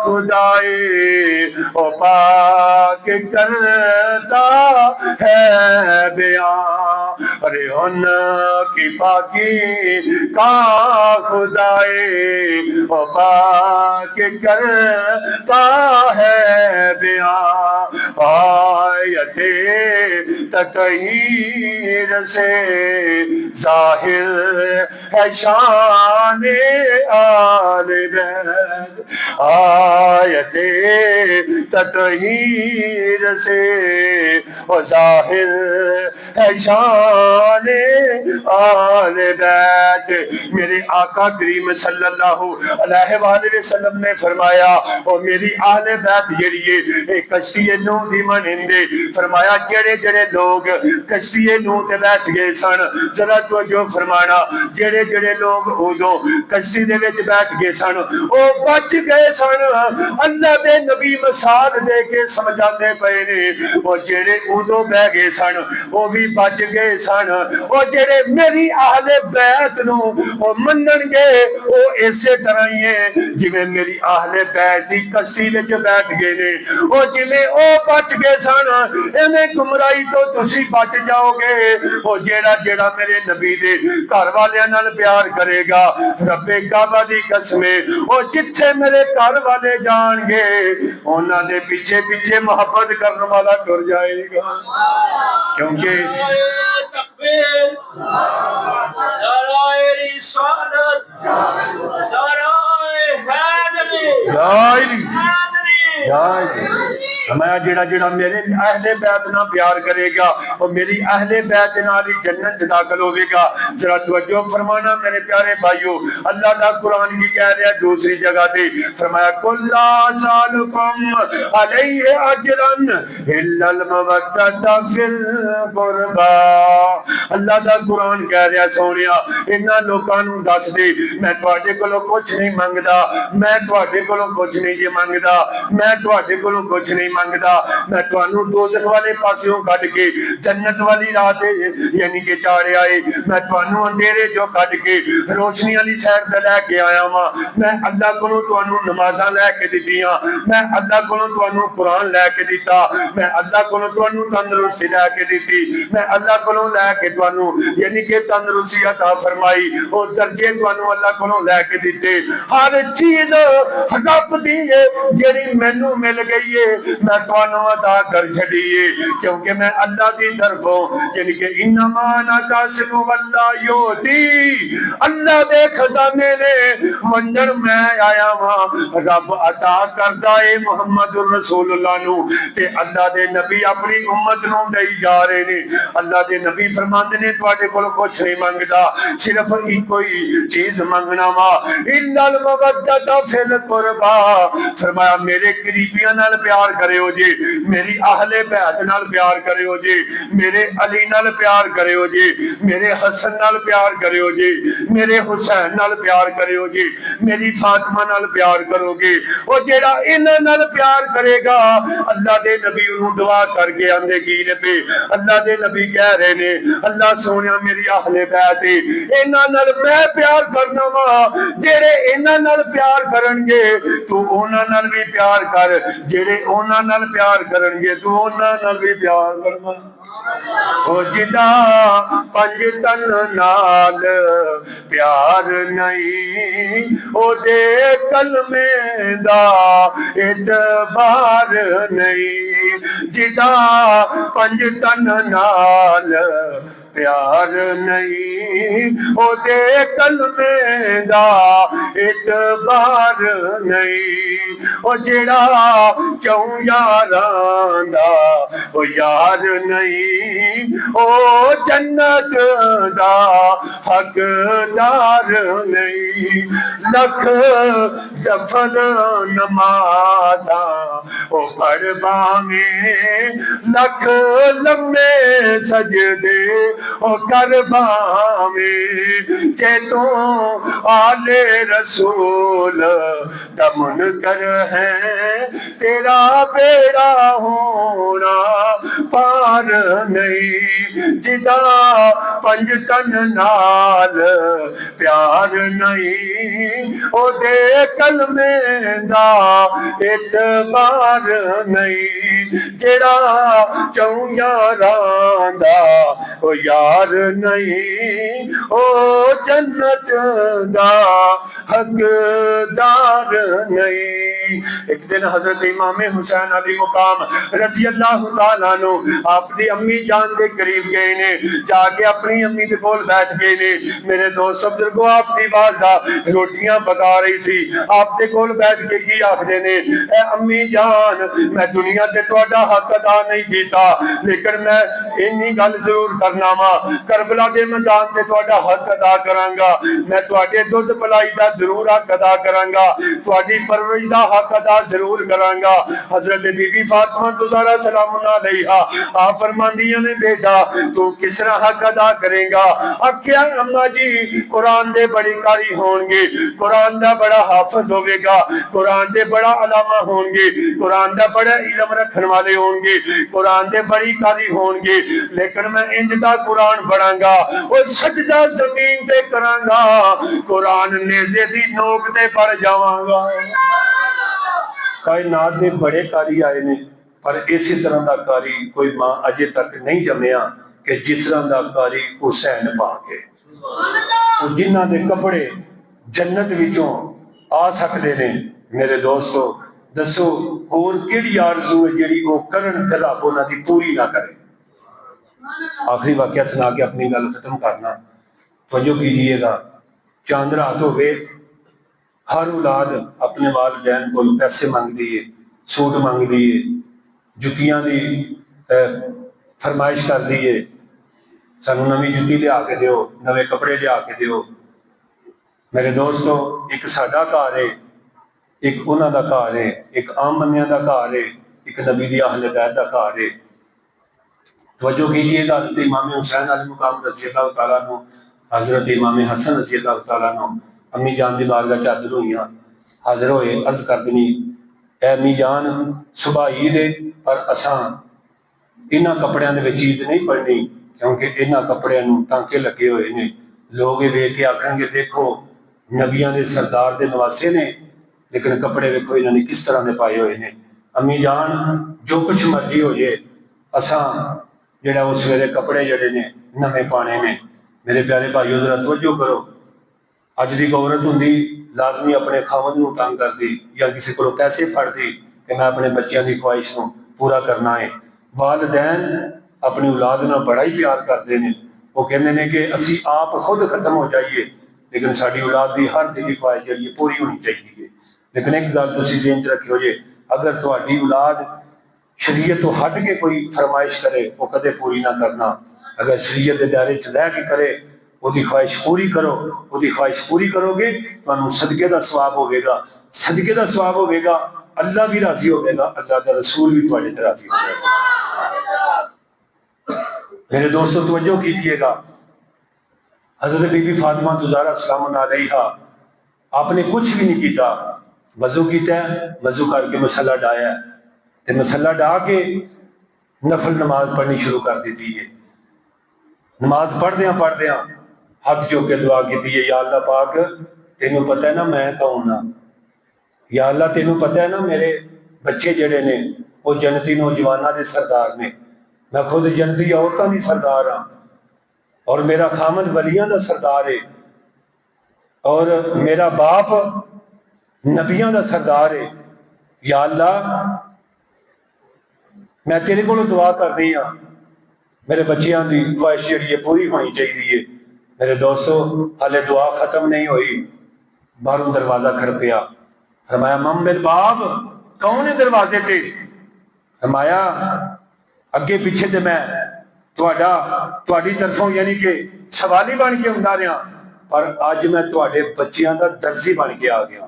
खुदाए ओ पाक करता है बयान। अरे उन्हां की पाकी का खुदाए ओ पाक करता है बयान। आयते ततहीर से जाहिर है शान आले बैत। आयते ततहीर से जाहिर है शान आले बैत। मेरे आका करीम सल्लल्लाहु अलैहि वसल्लम ने फरमाया और मेरी आहले बैत जेड़ी है कश्ती नूह दी मनिंदे। फरमाया जेड़े जेड़े लोग कश्ती नूह ते बैठ गए सन जरा तवज्जो फरमाना जेड़े जेड़े लोग उदों कश्ती दे विच बैठ गए सन ओ बच गए सन। अल्लाह दे नबी मिसाल दे के समझाते पे ने और जेड़े उदों बह गए सन वो भी बच गए सन। और जेड़े मेरी आहले बैत नू ओ मनणगे ओ इसे तरह ही है जिवें मेरी आहले बैत दी कश्ती विच बैठ गए ने। ओ जिवें ओ बच गए सन इवें गुमराही तो तुसी बच जाओगे। ओ जेड़ा जेड़ा मेरे नबी दे घर वालियां नाल प्यार करेगा रब्बे काबा दी कसमे ओ जिथे मेरे घर वाले जाणगे उन्हां दे पीछे पीछे मोहब्बत करने वाला टुर जाएगा क्योंकि मैं जेड़ा जेड़ा मेरे अहले बैत नाल प्यार करेगा और मेरी अहले बैत नाल ही जन्नत दाखिल होगा। जरा तवज्जो फरमाना मेरे प्यारे भाइयों अल्लाह का कुरान की कह रहा है दूसरी जगह पे फरमाया कुल्ला सालुकुम अलैहि अजरन इल्लल मवद्दत फिल कुरबा। अल्लाह का कुरान कह रहा सोनिया इन्हां लोकां नूं दस दे मैं तुहाडे कोलों कुछ नहीं मंगदा, मैं तुहाडे कोलों कुछ नहीं जे मंगदा, मैं तुहाडे कोलों कुछ नहीं मंगदा। मैं तुहानू दोज़ख वाले पासियों कढ के जन्नत वाली राह ते यानी कि चाड़िया है। मैं तुहानू अंधेरे जो कढ के रोशनी वाली साइड ते लैके आया वां। मैं अल्लाह कोलों तुहानू नमाज़ां लैके दित्तियां, मैं अल्लाह कोलों तुहानू कुरान लैके दित्ता, मैं अल्लाह कोलों तुहानू तंदुरुस्ती लैके दित्ती, मैं अल्लाह कोलों लैके तुहानू यानी कि तंदुरुस्ती अता फरमाई और दर्जे तुहानू अल्लाह कोलों लैके दित्ते। हर चीज रब दी है जेड़ी मैनू मिल गई है मैं मैं तुहानू अता कर छड़ीए, क्योंकि मैं अल्लाह की तरफों यानी कि इन्नमा अना कासिम वल्लाह योती, अल्लाह दे खजाने ने वंडन मैं आया वां। रब अता करदा है मुहम्मदुर रसूलुल्लाह नू, ते अल्लाह दे नबी अपनी उम्मत नू दई जा रहे ने। अल्लाह दे नबी फरमांदे ने तुहाडे कोल कुछ नहीं मंगदा, सिर्फ इको ही चीज मंगना वा, इन्नल मवद्दता फिल कुरबा, फरमाया मेरे करीबियां नाल प्यार करियो जी, मेरी अहले बैत नाल प्यार करियो जी, मेरे अली नाल प्यार करियो जी, मेरे हसन नाल प्यार करियो जी, मेरे हुसैन नाल प्यार करियो जी, मेरी फातिमा नाल प्यार करोगे। और जेड़ा इन्हां नाल प्यार करेगा, अल्लाह दे नबी उन्होंने दुआ करके आंदे की ने पे, अल्लाह दे नबी कह रहे ने अल्लाह सोनिया मेरी अहले बैत है, इन्हां नाल मैं प्यार करना वा, जेड़े इन्हां नाल प्यार करनगे तू उन्हां नाल भी प्यार कर, जेड़े उन्हां नाल प्यार करनगे तू उन्हां नाल भी प्यार करना। ओ जिदा पंज तन नाल प्यार नहीं, ओ दे कलमे दा इतबार नहीं, जिदा पंज तन नाल प्यार नहीं, ओ दे कलमे दा इतबार नहीं, ओ जेड़ा चौं यारां दा ओ यार नहीं, ओ जन्नत दा हकदार नहीं। लख दफन नमाज़ा ओ पढ़ बावें, लख लम्मे सजदे ओ कर बावें, जे तू आले रसूल दा मुनकर है, तेरा बेड़ा होना पार नहीं, जिदा पंज तन नाल प्यार नहीं, ओ दे कलमे दा इतबार नहीं, जेड़ा चौं यारां दा ओ यार नहीं, ओ जन्नत दा हकदार नहीं। एक दिन हजरत इमाम हुसैन अली मुकाम रजी अल्लाह तआला अन्हु आपकी अम्मी जान के करीब गए ने, जाके अपनी अम्मी के कोल बैठ गए ने। मेरे दोस्त बुजुर्गो आपकी वालदा रोटियां पका रही सी, आपके कोल बैठ के की आखदे ने, ए अम्मी जान मैं दुनिया ते तुहाडा हक अदा नहीं कीता, लेकिन मैं इन्नी गल जरूर करना वा, करबला के मैदान ते तुहाडा हक अदा करांगा, मैं तुहाडे दुध पलाई दा जरूर हक अदा करांगा, तुहाडी परवरिश दा हक अदा जरूर करांगा। हजरत बीबी फातिमा ज़हरा सलामुल्लाह अलैहा आप फरमांदियां ने बेटा तू किस तरह हक अदा करेगा? आख्या अम्मा जी कुरान दे बड़ी कारी होंगे, कुरान दा बड़ा हाफिज होगा, कुरान दे बड़ा अलामा होंगे, कुरान दा बड़ा इल्म रखने वाले होंगे, कुरान दे बड़ी कारी होंगे, लेकिन मैं इंज दा कुरान पढ़ांगा और सजदा जमीन ते करांगा, कुरान नेज़े दी नोक ते पड़ जावांगा। कायनात दे बड़े कारी आए ने, पर इसी तरह का कारी कोई मां अजे तक नहीं जमया कि जिस तरह का कारी हुसैन पाक है। जिन्हां दे कपड़े जन्नत विचों आ सकते ने। मेरे दोस्तों दसो होर किहड़ी आरज़ू है जिहड़ी वो करन ते रब उन्हां दी पूरी ना करे। आखिरी वाकया सुना के अपनी गल खत्म करना, तवज्जो कीजिएगा। चांद रात होवे, हर औलाद अपने वालिदैन को पैसे मंगती है, सूट मंगती है, जुतियां की फरमाइश करती है, सानू नवी जुत्ती लिया के दिओ, नवे कपड़े लिया के दिओ। मेरे दोस्तों एक साडा घर है, एक उन्हां दा घर है, एक आम बंदियां दा घर है, एक नबी दी अहले बैत दा घर है। तवज्जो कीजिएगा। हज़रत इमाम हुसैन अली मुकाम रज़ी अल्लाह तआला अन्हु, हज़रत इमाम हसन रज़ी अल्लाह तआला अन्हु अम्मी जान की बारगाह च हाज़र हुई, हाज़र होए अर्ज कर दनी, ए अम्मी जान सुबह ईद है पर असां इन्हां कपड़ियां दे विच ईद नहीं पढ़नी, क्योंकि इन्हां कपड़ियां नूं टांके लगे हुए ने। लोग ये वेख के आखणगे देखो नबियां दे सरदार दे नवासे ने, लेकिन कपड़े वेखो इन्होंने किस तरह के पाए हुए ने। अम्मी जान जो कुछ मर्जी हो जाए असां जेड़ा उस वेले कपड़े जड़े ने नवे पाने ने। मेरे प्यारे भाइयों जरा तवज्जो करो, अज दी औरत हुंदी लाजमी अपने खावंद नूं तंग करदी या किसी कोलों पैसे फड़दी कि मैं अपने बच्चों की ख्वाहिश नूं पूरा करना है। वालदैन अपनी औलाद नाल बड़ा ही प्यार करते हैं। वो कहते हैं कि असी आप खुद खत्म हो जाइए लेकिन साड़ी औलाद की हर दिली ख्वाहिश जी पूरी होनी चाहिए है। लेकिन एक गल तुसीं ज़हन च रखियो जे, अगर तुहाडी औलाद शरीयत तो हट के कोई फरमाइश करे वो कदे पूरी ना करना। अगर शरीयत के दायरे च रह के करे ਉਹਦੀ ख्वाहिश पूरी करो, ਉਹਦੀ ख्वाहिश पूरी करोगे ਤੁਹਾਨੂੰ सदके का सवाब होगा, सदके का सवाब होगा, अल्लाह भी राजी होगा, अल्लाह का रसूल भी तुम्हारे ते राजी होगा। मेरे दोस्तों तवज्जो कीजिएगा, हजरत बीबी फातिमा ज़हरा सलाम अलैहा आपने कुछ भी नहीं किया, वजू किया, वजू करके मसला डाया तो मसला डा के नफल नमाज पढ़नी शुरू कर दी है। नमाज पढ़द्या हाथ चुक के दुआ की है, या अल्लाह पाक तेनों पता है ना मैं कौन हाँ, या अल्लाह तेनों पता है ना मेरे बच्चे जड़े ने वो जन्नती नौजवानों के सरदार ने, मैं खुद जन्नती औरतों की सरदार हाँ और मेरा खामद वलियां का सरदार है और मेरा बाप नबियां का सरदार है। या अल्लाह मैं तेरे को दुआ कर रही हाँ मेरे बच्चों की ख्वाहिश जी पूरी होनी चाहिए है। मेरे दोस्तों हाले दुआ खत्म नहीं हुई, बाहरों दरवाजा खड़पिया, फरमाया मम मेरे बाप कौन है दरवाजे ते? फरमाया अगे पीछे तो मैं तुहाडी तरफों यानी कि सवाली बन के आंदा रहा, पर अज मैं तुहाडे बच्चों का दर्जी बन के आ गया।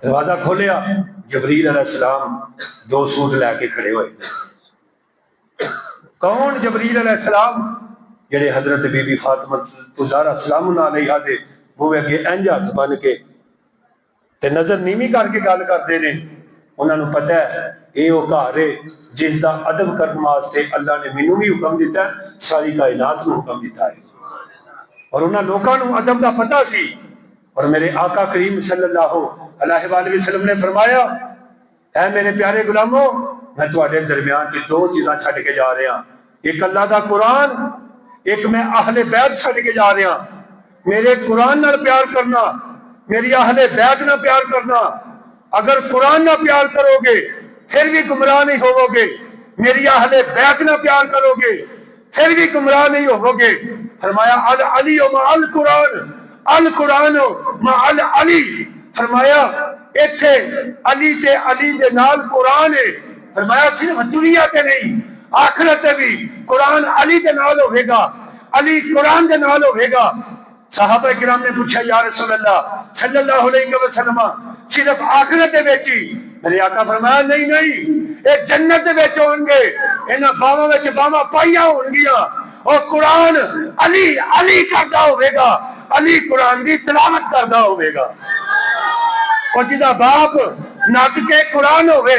दरवाजा खोलिया, जबरील अलैहिस्सलाम 2 सूट लैके खड़े हुए। कौन? जबरील अलैहिस्सलाम जेडे हजरत बीबी फातिमा ज़हरा सलाम अलैहा दे बूहे अगे इंज हथ बन के ते नजर नीवी करके गल करते हैं। उन्होंने पता है ये वो घर है जिसका अदब करने वास्ते अल्लाह ने मैनू भी हुक्म दिता है, सारी कायनात को हुक्म दिता है। और उन्होंने लोगों को अदब का पता सी। और मेरे आका करीम सल्लल्लाहु अलैहि वसल्लम ने फरमाया, ऐ मेरे प्यारे गुलामों मैं तुहाडे दरम्यान च 2 चीज़ां छड्ड के जा रहा, एक अल्लाह का कुरान, एक मैं अहले बैत छड्ड के जा रहा। मेरे कुरान नाल प्यार करना, मेरी अहले बैत नाल प्यार करना। अगर कुरान नाल प्यार करोगे फिर भी गुमराह नहीं होवोगे, मेरी अहले बैत नाल प्यार करोगे फिर भी गुमराह नहीं होवोगे। फरमाया अल अली मा अल कुरान, अल कुरान मा अल अली। फरमाया इत्थे अली ते अली दे नाल कुरान है। फरमाया सिर्फ दुनिया ते नहीं आखिरत भी कुरान अली के नाल होगा, अली कुरान के नाल होगा। साहबा किराम ने पूछा या रसूल अल्लाह सल्लल्लाहु अलैहि वसल्लम सिर्फ आखिरत विच ही? मेरे आका फरमाया नहीं नहीं, ये जन्नत विच होंगे, इन्हां बावां विच बावां पाईयां होणगियां और कुरान अली अली करदा होगा, अली कुरान की तिलावत करदा होगा। और जिदा बाप नक के कुरान होवे,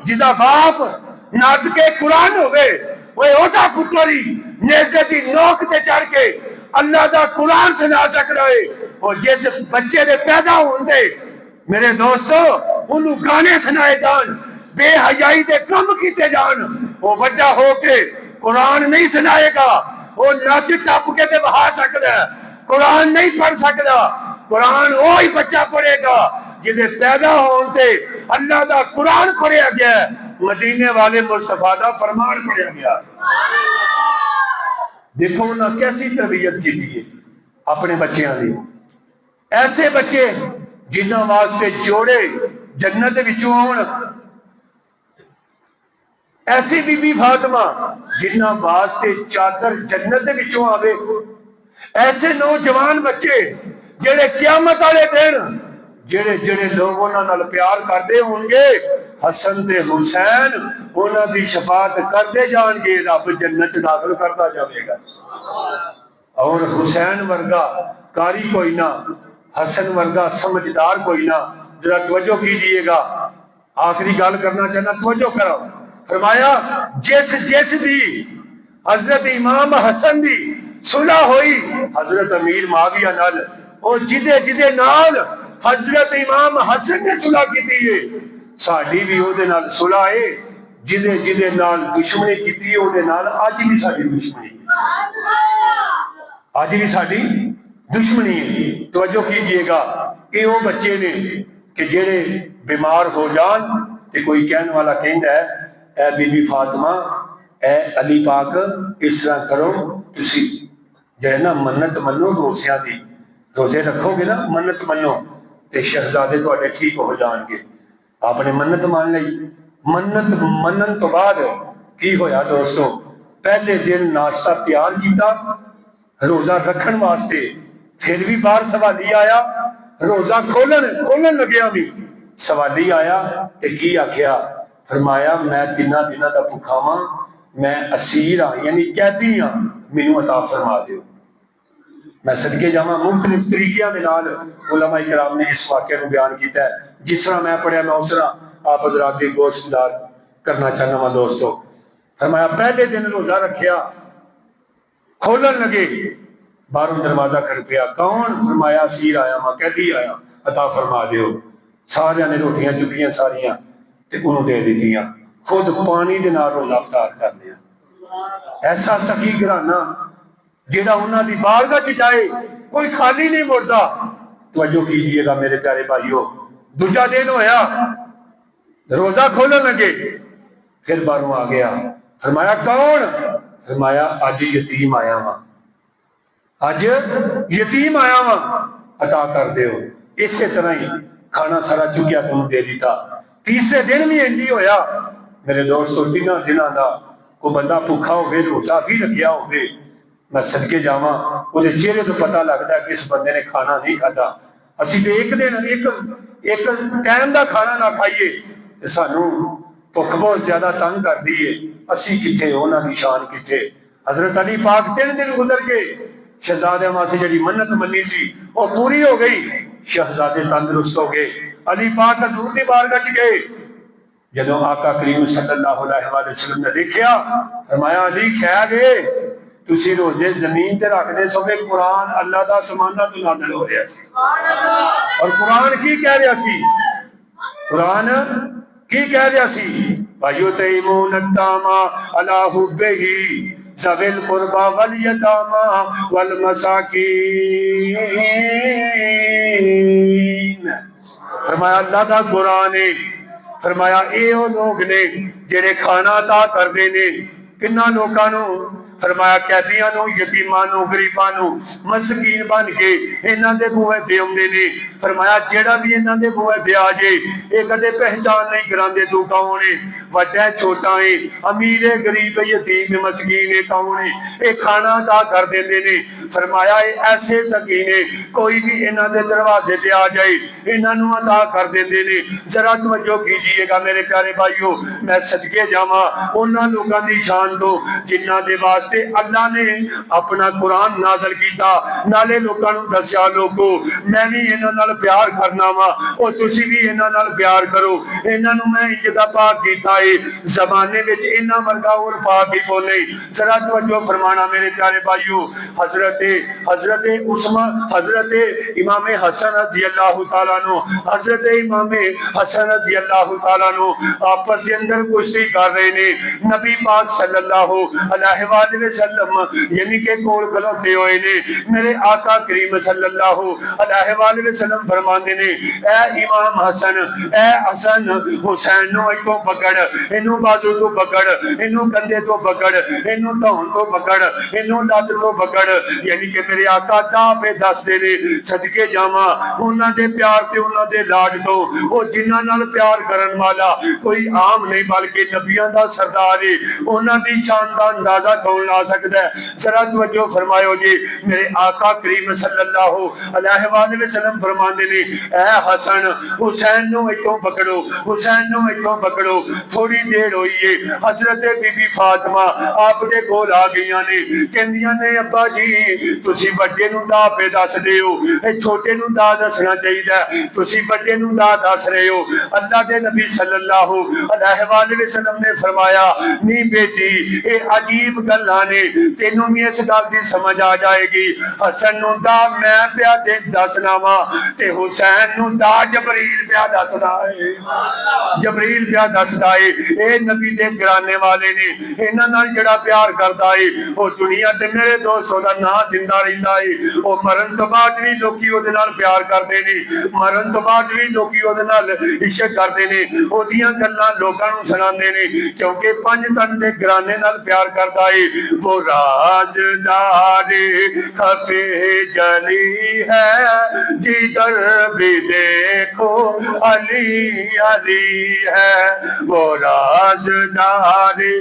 जिदा बाप नक के कुरान होवे, ओदा पुत्र ही नेज़े दी नोक ते चढ़ के अल्लाह दा कुरान सुना सकदा है। और जिस बच्चे दे पैदा होंदे मेरे दोस्तों उन्होंने गाने सुनाए जान, बेहयाई दे कम कीते जान, वो बच्चा होके कुरान नहीं सुनाएगा, वो नच टप के ते बहा सकदा है, कुरान नहीं पढ़ सकता। कुरान वो ही बच्चा पढ़ेगा जिदे पैदा होते अल्लाह दा कुरान पढ़िया गया, मदीने वाले मुस्तफा दा फरमान पढ़िया गया। देखो उन्हें कैसी तरबियत की है अपने बच्चों की। ऐसे बच्चे जिन्होंने वास्ते जोड़े जन्नत विचों आउण, ऐसी बीबी फातिमा जिन्होंने वास्ते चादर जन्नत विचों आवे। ऐसे नौजवान बच्चे जेड़े क़यामत वाले दिन जेड़े जेड़े लोग उन्हां नाल प्यार करते होंगे, हसन ते हुसैन उन्हां दी शफात करते जाएंगे, रब जन्नत दाखिल करता जाएगा। और हुसैन वर्गा कारी कोई ना, हसन वर्गा समझदार कोई ना। जरा तवज्जो कीजिएगा, आखिरी गल करना चाहना, तवज्जो करो। फरमाया जिस जिस दी हजरत इमाम हसन दी सुलह हुई हजरत अमीर माविया नाल, और जिदे जिदे नाल हजरत इमाम हसन ने सुलह की है, साडी भी ओदे नाल सुलह है। जिदे जिदे नाल दुश्मनी की है ओदे नाल अज भी साडी दुश्मनी है, अज भी साडी दुश्मनी है। तवज्जो कीजिएगा, ये वो बच्चे ने कि जेड़े बीमार हो जान तो कोई कहने वाला कहता है ए बीबी फातिमा ए अली पाक इस तरह करो तुसी जे ना मन्नत मनो रोज़ियां दी रोज़े रखोगे ना मन्नत मनो तो शहजादे तुहाडे ठीक हो जाएंगे। आपने मन्नत मान ली। मन्नत मनन तो बाद की होया दोस्तों, पहले दिन नाश्ता तैयार किया रोज़ा रखने वास्ते, फिर भी बाहर सवाली आया रोज़ा खोलन लग्या भी सवाली आया ते की आख्या, फरमाया मैं 3 दिनों का भुखा वां, मैं असीर हाँ यानी कैदी हाँ, मैनू अता फरमा दिओ। मैं सदके जावां मुख्तलिफ तरीकों के नाल उलमा इकराम ने इस वाक़े को बयान किया है। जिस तरह मैं पढ़िया मैं उस तरह आप हज़रात की गोश गुजार करना चाहना वा दोस्तों। फरमाया पहले दिन रोज़ा रखिया, खोलन लगे बाहरों दरवाजा खड़कया, कौन? फरमाया असीर आया वा, कैदी आया, अता फरमा दिओ। सारिया ने रोटियां चुकियां सारिया ते उन्होंने दे दित्तियां, खुद पानी दे नाल रोज़ा अफ्तार कर लिया। ऐसा सखी घराना जेड़ा उन्हां दी बारगाह च जाए कोई खाली नहीं मुड़दा। तवज्जो कीजिएगा मेरे प्यारे भाइयों, दूजा दिन होया रोज़ा खोलन लगे, फिर बाहरों आ गया, फरमाया कौन? फरमाया अज यतीम आया वा, अज यतीम आया वा, अता कर दिओ। इसे तरह ही खाना सारा चुकिया तुम दे दिता। तीसरे दिन भी इंज ही होया मेरे दोस्तों। 3 दिनों का कोई बंदा भुखा होवे रोज़ा भी रखिया होवे, मैं सदके जावां उहदे चेहरे तो पता लगता है कि इस बंदे ने खाना नहीं खाता। असीं तो एक दिन एक टाइम का खाना ना खाइए तो सानू भुख बहुत ज्यादा तंग कर दी है। असीं किथे, उन्हां दी शान किथे। हजरत अली पाक 3 दिन गुजर गए, शहजादे वास्ते जिहड़ी मन्नत मन्नी सी वो पूरी हो गई, शहजादे तंदुरुस्त हो गए। अली पाक हजूर दी बारगाह च गए, जदों आका करीम सल्लल्लाहु अलैहि वसल्लम ने देखा, फरमाया अली खैर है तुसी रोजे जमीन ते रखदे सोवे, कुरान अल्लाह दा समाना तो नाज़िल हो रहा सी। और कुरान की कह रहा सी? कुरान की कह रहा सी? भाइयों तैमून अत्तामा अला हुब्बिही ज़विल कुर्बा वल यतामा वल मसाकीन। फरमाया अल्लाह दा कुरान है, फरमाया ये लोग ने जेड़े खाना अता करते ने किन्ना लोगों नू, फरमाया कैदियां नू, यतीमां नू, गरीबां नू, मस्कीन बन के इन्हां दे बूहे ते आउंदे ने। फरमाया जेड़ा भी इन्हां दे बूहे ते आ जाए ये कदे पहचान नहीं करांदे तू कौन है, वड्डा छोटा है, अमीर है, गरीब है, यतीम है, मस्कीन है, कौन है, ये खाना अदा कर देंदे ने। फरमाया ये ऐसे सकीन है कोई भी इन्हां दे दरवाजे ते आ जाए इन्हां नू अदा कर देंदे ने। जरा तवज्जो कीजिएगा मेरे प्यारे भाइयों, मैं सदके जावां उन्हां लोकां दी शान तो जिन्हां दे वास्ते अल्लाह ने अपना कुरान नाज़िल कीता, नाले लोकां नू दस्या लोगो मैं भी इन्हां नाल प्यार करना वा और तुसी भी इन्हां नाल प्यार करो। इन्हां नू मैं इंज दा पाक कीता है, ज़माने विच इन्हां वर्गा और पाक ही कोई नहीं। जरा तवज्जो फरमाना मेरे प्यारे भाइयों, हजरत इमाम हसन रज़ी अल्लाह तआला अन्हु, हजरत इमाम हसन रज़ी अल्लाह तआला अन्हु आपस के अंदर कुश्ती कर रहे ने। नबी पाक सल्लल्लाहु अलैहि वसल्लम यानी के कोल खलोते हुए ने। मेरे आका करीम सल्लल्लाहु अलैहि वसल्लम फरमाते ने ए इमाम हसन, ए हसन हुसैन नु इथों पकड़, इनू बाजू तो पकड़, इनू कंधे तो पकड़, इनू धौन तो पकड़, इनू लत तो पकड़। यानी कि मेरे आका दा पे दसदे ने सदके जावां उन्हां दे प्यार ते उन्हां दे लाड तो, ओ जिन्हां नाल प्यार करन वाला कोई आम नहीं बल्कि नबियां दा सरदार है। उन्हां दी शान दा अंदाजा कौन ला सकदा है? जरा तवज्जो फरमायो जी। मेरे आका करीम सल्लल्लाहु अलैहि वसल्लम फरमांदे ने ए हसन हुसैन नु इथों पकड़ो, हुसैन नु इथों पकड़ो। थोड़ी देर होई है, हजरत बीबी फातिमा आप दे कोल आ गईयां ने, कहंदियां ने अब्बा जी तुसी वड्डे नु दा पे दसदे हो, ए छोटे नु दा दसना चाहिदा, तुसी वड्डे नु दा दस रहे हो। अल्लाह दे नबी सल्लल्लाहु अलैहि वसल्लम ने फरमाया नी बेटी ये अजीब गल गल्लां ने तेनू भी इस गल की समझ आ जाएगी। हसन नूं दा मैं पिया दसना वा ते हुसैन नूं दा जबरील पिया दसदा है। जबरील पिया दसदा है ये नबी दे घराने वाले ने, इन्हां नाल जिहड़ा प्यार करदा है वो दुनिया ते मेरे दोस्त दा नां जिंदा रहिंदा है। वो मरन तो बाद भी लोकी ओहदे नाल प्यार करदे ने, मरन तो बाद भी लोकी ओहदे नाल इश्क करदे ने, ओहदियां गल्लां लोकां नूं सुणांदे ने, क्योंकि पंज तन दे घराने नाल प्यार करदा है। वो राजदारी खफे जली है, जिधर भी देखो अली अली है। वो राजदारी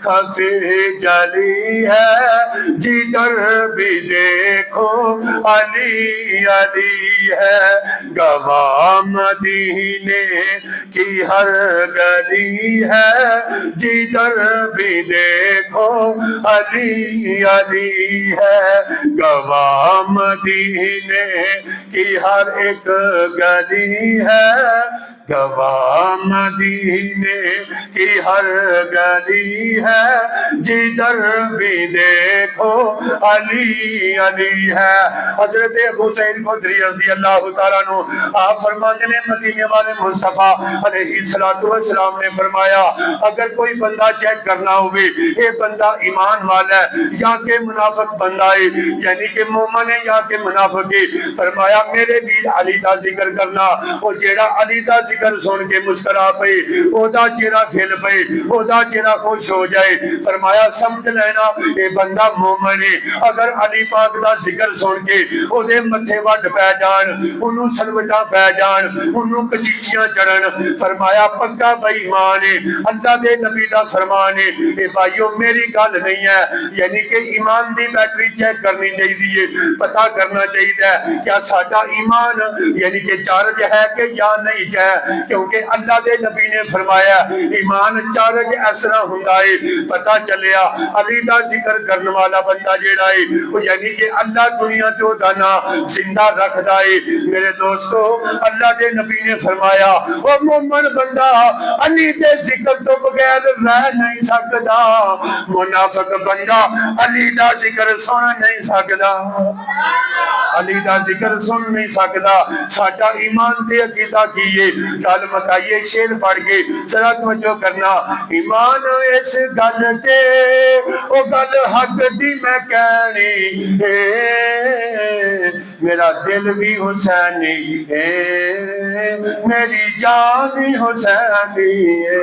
खफे जली है, जिधर भी देखो अली अली है। गवाह मदीने की हर गली है, जिधर भी देखो अली अली है। गवाह मदीने की हर एक गली है, गवाह मदीने की हर गली है, जिधर भी देखो अली अली है। हजरत अबू सईद खुदरी रज़ी अल्लाह तआला अन्हु आप फरमाते ने मदीने वाले मुस्तफा अलैहिस्सलातु वस्सलाम ने फरमाया अगर कोई बंदा चेक करना होवे ये बंदा ईमान वाला है या के मुनाफिक बंदा है, यानी कि मोमिन है या के मुनाफिक है, फरमाया मेरे वीर अली दा जिक्र करना। और जेड़ा अली दा जिक्र सुन के मुस्कुरा पे, ओदा चेहरा खिल पे, ओदा चेहरा खुश हो जाए, फरमाया समझ लेना ये बंदा मोमिन है। अगर अली पाक दा जिक्र सुन के ओदे मथे वड पै जान, ओनू सलवटा पै जान, ओनू कचीचियां चढ़न, फरमाया पक्का बेईमान है। अल्लाह दे नबी दा फरमान है। ए भाइयों मेरी गल नहीं है, यानी कि ईमान दी बैटरी चेक करनी चाहिए, पता करना चाहिए क्या साडा ईमान यानी कि चार्ज है कि या नहीं है, क्योंकि अल्लाह दे नबी ने फरमाया ईमान चार्ज इस तरह हुंदा है। पता चलिया अली दा जिक्र करने वाला बंदा जेड़ा है वो यानी कि अल्लाह दुनिया तो दा नाम जिंदा रखदा है। मेरे दोस्तों अल्लाह दे नबी ने फरमाया ओ मोमिन बंदा अली दे जिक्र तो बगैर रह नहीं सकदा, मुनाफिक बंदा अली दा जिक्र सुन नहीं सकदा, अली दा जिक्र सुन नहीं सकदा। साडा ईमान ते अकीदा की है, गल मकाइए शेर पढ़ के जरा तवज्जो करना। ईमान इस गल ते ओ गल हक दी मैं कहनी है, मेरा दिल भी हुसैनी है, मेरी जान भी हुसैनी है,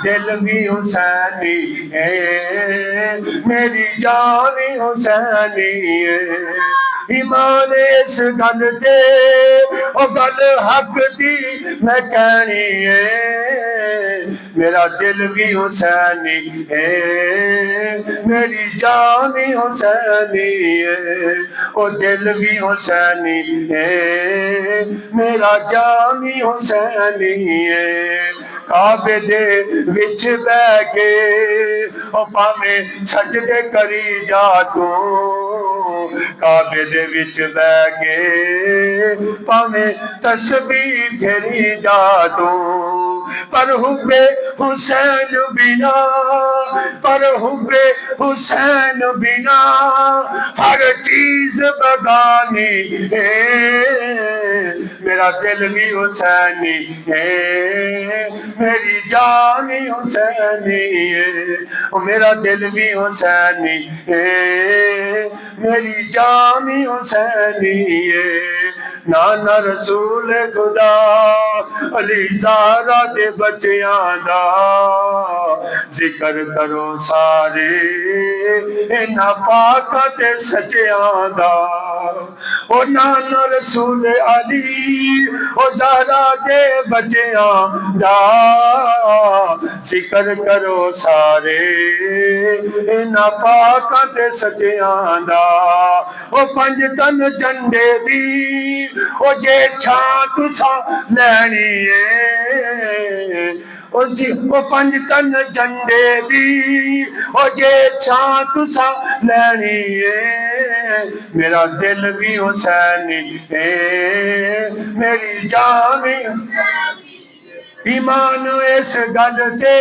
दिल भी हुसैनी है, मेरी जान भी हुसैनी है। ईमान इस गल ते ओ गल हक दी मैं कहनी है, मेरा दिल भी हुसैनी है, मेरी जान भी हुसैनी है। ओ दिल भी हुसैनी है, मेरा जान भी हुसैनी है। काबे दे विच बह के ओ भावें सजदे करी जा तू, काबे दे विच बह के भावें तस्बीह फेरी जा तू, पर हुब्बे हुसैन बिना, पर हुब्बे हुसैन बिना हर चीज बगानी है। मेरा दिल भी हुसैनी है, मेरी जान भी हुसैनी है, मेरा दिल भी हुसैनी है, मेरी जान भी हुसैनी है। नाना रसूल खुदा अली ज़ारा दे बच्चियां दा जिक्र करो सारे इन्हां पाकां ते सच्चियां दा। ओ नाना रसूल अली ओ ज़ारा दे बच्चियां दा जिक्र करो सारे इन्हां पाकां ते सच्चियां दा। ओ पंज तन झंडे दी ओ जे छां तुसा लैनी है, ओ जी ओ पंज तन झंडे दी ओ जे छां तुसा लैनी है। मेरा दिल भी हुसैनी है, मेरी जान भी ईमान इस गल ते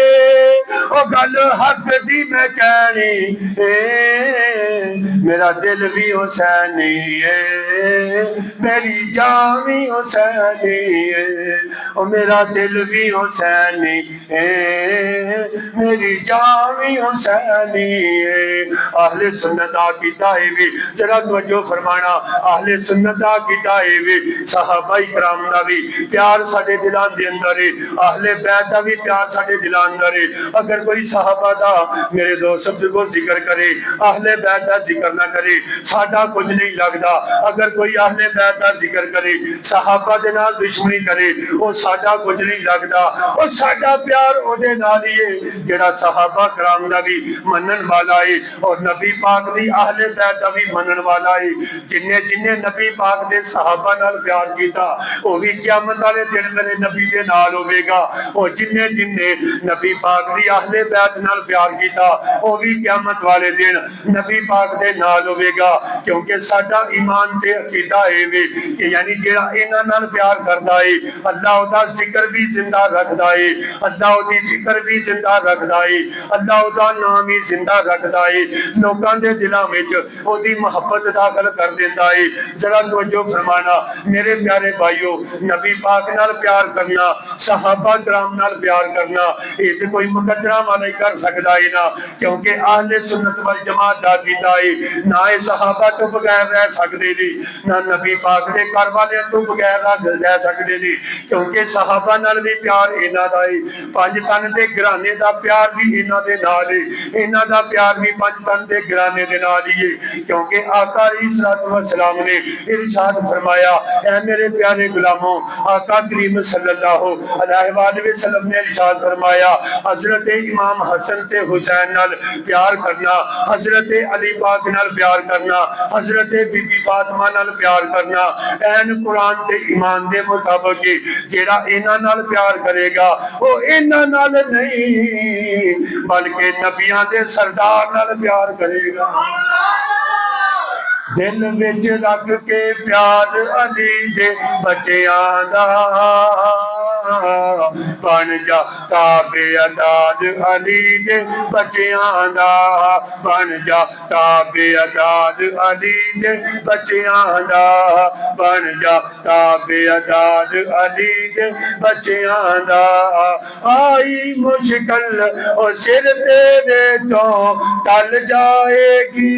ओ गल हक दी मैं कहनी मेरा दिल भी हुसैनी है मेरी जान भी हुसैनी है ओ मेरा दिल भी हुसैनी है मेरी जान भी हुसैनी है। अहले सुन्नत दा कीता है भी जरा तवज्जो फरमाना अहले सुन्नत दा कीता है भी सहाबा इकराम दा भी प्यार साडे दिलां दे अंदर है अहले बैत दा भी प्यार साडे दिलां अंदर है। अगर कोई सहाबा दा मेरे दोस्त को जिक्र करे अहले बैत दा जिक्र ना करे साडा कुछ नहीं लगदा। अगर कोई अहले बैत दा जिक्र करे सहाबा दे नाल दुश्मनी करे ओ साडा कुछ नहीं लगदा। ओ साडा प्यार ओदे नाल ही है जेड़ा सहाबा कराम दा भी मनन वाला है और नबी पाक दी अहले बैत दा भी मनन वाला है। जिन्ने जिन्ने नबी पाक दे सहाबा नाल प्यार कीता ओ भी क़यामत वाले दिन मेरे नबी दे नाल होवेगा और जिन्ने जिन्ने नबी पाक दी अहले बैत नाल प्यार कीता ओ भी क़यामत वाले दिन नबी पाक दे नाल होवेगा। क्योंकि साडा ईमान ते अकीदा है वे कि यानी जेड़ा इन्हां नाल प्यार करदा है अल्लाह ओदा जिक्र भी जिंदा रखदा है अल्लाह ओदी जिक्र भी जिंदा रखदा है अल्लाह ओदा नाम ही जिंदा रखदा है लोकां दे दिलां विच ओदी मोहब्बत दाखिल कर देंदा है। जरा तवज्जो फरमाना मेरे प्यारे भाइयों नबी पाक नाल प्यार करना सहाबा कराम नाल प्यार करना ये तो कोई मुकद्दरा वाला ही कर सकदा है ना क्योंकि अहले सुन्नत वल जमात दा कीता है ना ये सहाबा तो बगैर रह सकदे ने ना नबी पाक दे घर वाले तो बगैर रह सकदे ने क्योंकि सहाबा नाल भी प्यार इन्हां दा है पंज तन दे घराने दा प्यार भी इन्हां दे नाल है इन्हां दा प्यार भी पंज तन दे घराने दे नाल ही है। क्योंकि आका अलैहिस्सलातु वस्सलाम ने इरशाद फरमाया ऐ मेरे प्यारे गुलामों आका करीम सल्लल्लाहु अलैहि वसल्लम ने इरशाद फरमाया हजरत इमाम हसन ते हुसैन नाल प्यार करना हजरत अली पाक नाल प्यार करना हजरत बीबी फातिमा नाल प्यार करना ऐन कुरान ते ईमान दे मुताबिक जेड़ा इन्हां नाल प्यार करेगा वो इन्हां नाल नहीं बल्कि नबियां दे सरदार नाल प्यार करेगा। दिल विच रख के प्यार अली दे बच्चियां दा बन जा ताबेदार अली दे बच्चियां दा बन जा ताबेदार अली दे बच्चियां दा बन जा ताबेदार अली दे बच्चियां दा। आई मुश्किल ओ सिर तेरे तो टल जाएगी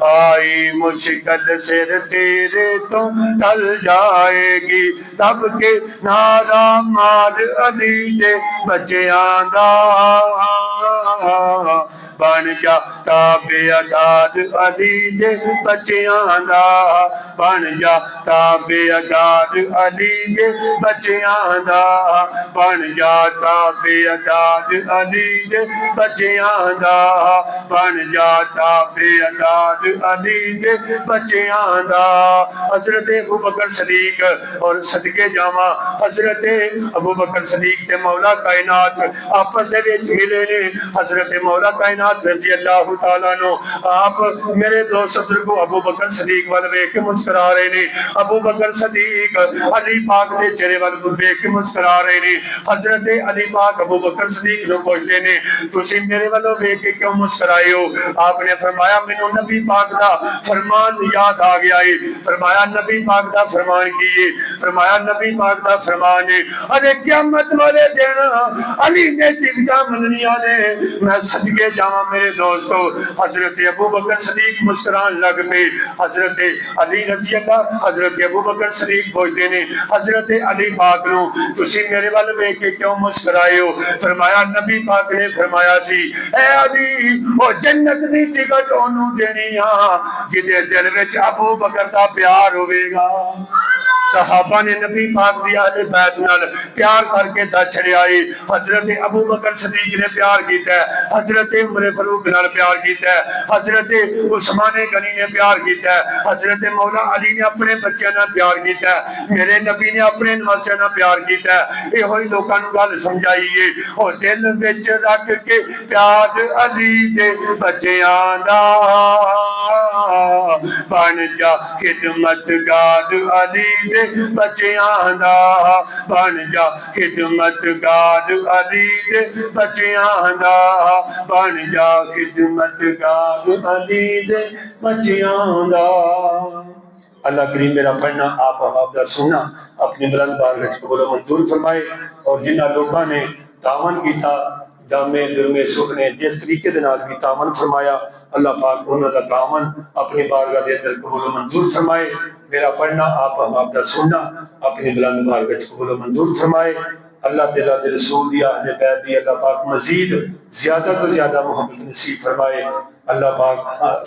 आई मुश्किल सिर तेरे तो टल जाएगी तब के नारा मार अली दे बच्चियां दा बन जा ताबेदार अली दे बच्चियां दा बन जा ताबेदार अली दे बच्चियां दा बन जा ताबेदार अली दे बच्चियां दा बन जा ताबेदार अली दे बच्चियां दा। हजरत अबू बकर सदीक और सदके जावा हजरत अबू बकर सदीक ते मौला कायनात आपस दे विच मिले ने हजरत मौला कायनात रजी अल्लाह तआला नो आप मेरे दोस्त को अबू बकर सदीक वाल वेख के मुस्कुरा रहे ने अबू बकर सदीक अली पाक दे चेहरे वाल वेख के मुस्कुरा रहे ने हजरत अली पाक अबू बकर सदीक नु पूछदे ने तुसी मेरे वालों वेख के क्यों मुस्कुराए हो। आपने फरमाया मैनू नबी पाक दा फरमान याद आ गया है। फरमाया नबी पाक दा फरमान की है। फरमाया नबी पाक दा फरमान है अरे क़यामत वाले दिन अली ने टिकटा मननिया ने मैं सदके जावा मेरे दोस्तों। हजरत अबू बकर सदीक मुस्कुरान लग पे हजरत अली रजी अल्लाह हजरत अबू बकर सदीक पूछते ने हजरत अली पाक नु तुसी मेरे वाल वेख के क्यों मुस्कुराए हो। फरमाया नबी पाक ने फरमाया सी ए अली ओ जन्नत दी टिकट ओनू देनी आ जिदे दिल विच अबू बकर दा प्यार होवेगा। सहाबा ने नबी पाक दी अहले बैत नाल प्यार करके दस छड़िया है। हजरत अबू बकर सदीक ने प्यार कीता है हजरत उमर फारूक नाल प्यार कीता है हजरत उस्मान गनी ने प्यार कीता है हजरत मौला अली ने अपने बच्चों नाल प्यार कीता है मेरे नबी ने अपने नवासियां नाल प्यार कीता है। इहो ही लोकां नूं गल समझाई है और दिल विच रख के प्यार अली दे बच्चियां दा बन जा खिदमतगार अली दे दे बच्चियां दा बन जा खिदमतगार अली दे बच्चियां दा बन जा खिदमतगार अली दे बच्चियां दा। अल्लाह करीम मेरा पढ़ना आप दा सुनना अपनी बुलंद बारगाह कबूल मंजूर फरमाए। और जिन्हां लोगों ने तावन किया जामे दुरमे सुख ने जिस तरीके दे नाल भी तावन फरमाया अल्लाह पाक उन्हां दा तावन अपनी बारगाह दे अंदर कबूल मंजूर फरमाए। मेरा पढ़ना आप दा सुनना अपनी बुलंद बारगाह कबूल मंजूर फरमाए। अल्लाह तेरा दे रसूल दी अहले बैत दी अल्लाह पाक मजीद ज्यादा तो ज्यादा मोहब्बत नसीब फरमाए। अल्लाह पाक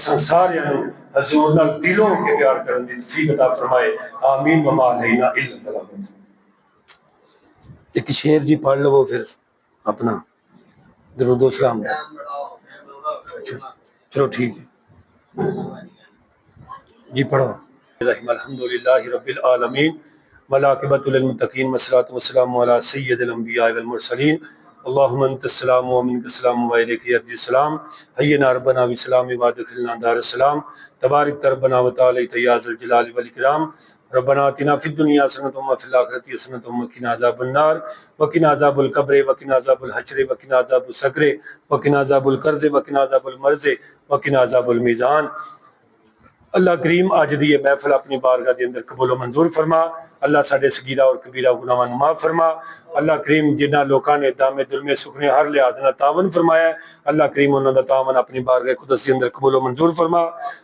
संसारियां नूं हजूर नाल दिलों के प्यार करन दी तौफीक अता फरमाए। आमीन व मा अलैना इल्ला बलाग। एक शेर जी पढ़ लो फिर अपना दरूद सलाम। चलो ठीक है जी पढ़ो। अल्हम्दुलिल्लाहि रब्बिल आलमीन वल आक़िबतु लिल मुत्तक़ीन वस्सलातु वस्सलामु अला सय्यिदिल अंबिया वल मुरसलीन अल्लाहुम्मा अंतस्सलाम व मिनकस्सलाम व इलैका यर्जिस्सलाम हय्यिना रब्बना बिस्सलाम व अदखिलना दारस्सलाम तबारक रब्बना व तआला या ज़ल जलाल वल इकराम रब्बना आतिना फिद दुनिया हसनतम व फिल आखिरति हसनतम व क़िना अज़ाबन नार व क़िना अज़ाबल क़ब्र व क़िना अज़ाबल हश्र व क़िना अज़ाबुस सक़र व क़िना अज़ाबुल क़र्ज़ व क़िना अज़ाबुल मर्ज़ व क़िना अज़ाबुल मीज़ान। अल्लाह करीम अज दी महफिल अपनी बारगाह के अंदर कबूल मंजूर फरमा। अल्लाह साडे सगीरा और कबीरा गुनाहां नूं माफ़ फरमा। अल्लाह करीम जिन्हां लोकां ने दामे दुरमे सुखने हर लिहाज नाल तावन फरमाया अल्लाह करीम उन्हां दा तावन अपनी बारगाह कुदस के अंदर कबूल मंजूर फरमा।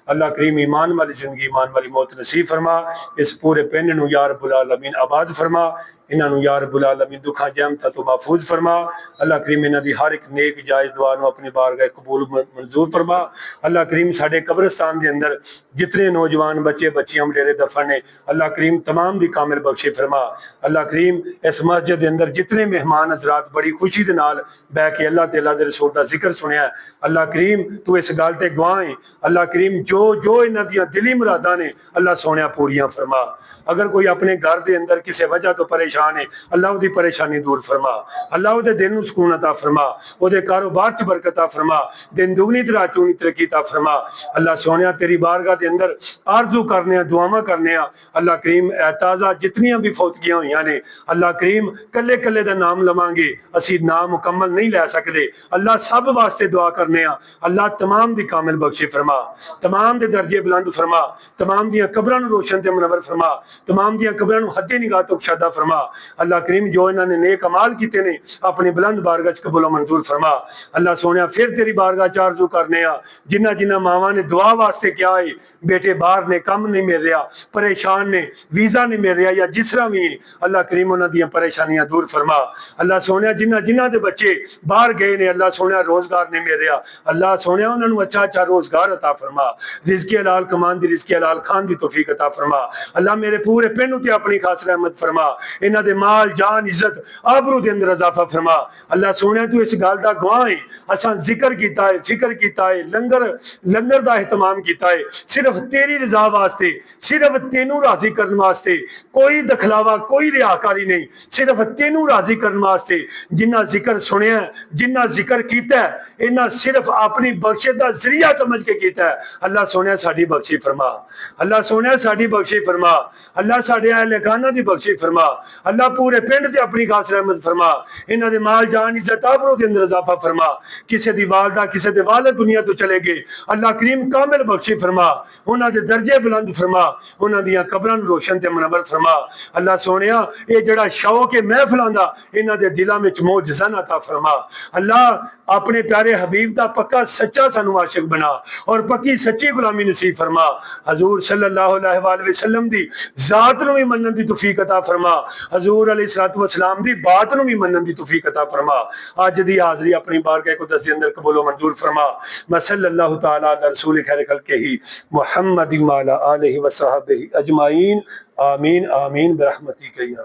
अल्लाह करीम ईमान वाली जिंदगी ईमान वाली मौत नसीब फरमा। इस पूरे पिंड नूं या रब्बुल आलमीन आबाद फरमा। इन्हां नूं या रब्बुल आलमीन दुखां जहमतां तो महफूज फरमा। अल्लाह करीम इन्हां दी हर एक नेक जायज़ दुआ नूं अपनी बारगाह कबूल मंजूर फरमा। अल्लाह करीम साडे कब्रिस्तान के अंदर जितने नौजवान बच्चे बच्चियां वडेरे दफन ने अल्लाह करीम तमाम दी कामिल बख्शे फरमा। अल्लाह करीम इस मस्जिद के अंदर जितने मेहमान हजरात बड़ी खुशी के नाल बह के अल्लाह तआला दे रसूल दा जिक्र सुनिया अल्लाह करीम तू इस गल ते गवाह है। अल्लाह करीम जो जो इन्हां दियां दिली मुरादां ने अल्लाह सोनिया पूरियां फरमा। अगर कोई अपने घर के अंदर किसी वजह तो परेशान है अल्लाह उसकी परेशानी दूर फरमा। अल्लाह उसके दिल नूं सुकून अता फरमा। उसके कारोबार च बरकत अता फरमा। दिन दुगनी ते रात चौगुनी तरक्की अता फरमा। अल्लाह सोनिया तेरी बारगाह के अंदर आरजू करने दुआवां करने अल्लाह करीम ताज़ा जितनियां भी फौतगियां हुई ने अल्लाह करीम कल्ले कल्ले दा नाम लवांगे असी नाम मुकम्मल नहीं लै सकते। अल्लाह सब वास्ते दुआ करने अल्लाह तमाम दी कामिल बख्शे फरमा। तमाम दे दर्जे बुलंद फरमा। तमाम दियां कब्रां नूं रोशन ते मुनव्वर फरमा। तमाम दियां कब्रां नूं हद्दे निगाह तो कुशादा फरमा। अल्लाह करीम जो इन्हां ने नेक अमाल कीते ने अपनी बुलंद बारगाह च कबूल मंजूर फरमा। अल्लाह सोनिया फिर तेरी बारगाह च आरजू करने जिन्हां जिन्हां मावां ने दुआ वास्ते क्या है बेटे बाहर ने कम नहीं मिल रहा परेशान ने वीजा नहीं मिल रहा या जिस तरह भी अल्लाह करीम उन्हां दियां परेशानियां दूर फरमा। अल्लाह सोनिया जिन्हां जिन्हां दे बच्चे बाहर गए ने अल्लाह सोनिया रोजगार नहीं मिल रहा अल्लाह सोनिया उन्हां नूं अच्छा अच्छा रोजगार अता फरमा। रिज़्क़े हलाल कमान दी रिज़्क़े हलाल खान दी तौफीक अता फरमा। अल्लाह मेरे पूरे पिंड ते अपनी खास रहमत फरमा। इन्हां दे माल जान इज्जत आबरू दे अंदर इजाफा फरमा। अल्लाह सोनिया तू इस गल दा गवाह है असां जिक्र कीता है फिक्र कीता है लंगर लंगर दा एहतमाम कीता है सिर्फ तेरी रजा वास्ते सिर्फ तेनू राजी करने वास्ते कोई दखलावा कोई रियाकारी नहीं सिर्फ तेनू राजी करने वास्ते जिन्ना जिक्र सुनिया जिन्ना जिक्र किया इन्ना सिर्फ अपनी बख्शिश का जरिया समझ के किया है। अल्लाह सोनिया साडी बख्शी फरमा। अल्लाह सोनिया साडी बख्शी फरमा। अल्लाह साडे अहले खाना दी बख्शी फरमा। अल्लाह पूरे पिंड ते अपनी खास रहमत फरमा। इन्हां दे माल जान इज्जत आबरू दे अंदर इजाफा फरमा। किसी दी वालदा किसी दे वालिद दुनिया तो चले गए अल्लाह करीम कामिल बख्शी फरमा। उन्हां दे दर्जे बुलंद फरमा। उन्हां दियां कब्रां नूं रोशन ते मुनव्वर फरमा। अल्लाह सोनिया ये जिहड़ा शौक है महफिलां दा इन्हां दे दिलां विच मोअज़्ज़ा अता फरमा। अल्लाह अपने प्यारे हबीब दा पक्का सच्चा सानू आशिक बना और पक्की सच्ची गुलामी नसीब फरमा। हजूर सल्लल्लाहु अलैहि वसल्लम दी जात नूं भी मनन दी तौफीक अता फरमा। हजूर अलैहिस्सलातु वस्सलाम दी बात नूं भी मनन दी तौफीक अता फरमा। अज दी हाज़री अपनी बारगाह कुदस दे अंदर कबूल मंजूर फरमा। सल्लल्लाहु तआला अला रसूल खैर खल्क़िही मुहम्मद व अला आलिहि व सहबिही अजमाइन आमीन आमीन बिरहमतिक या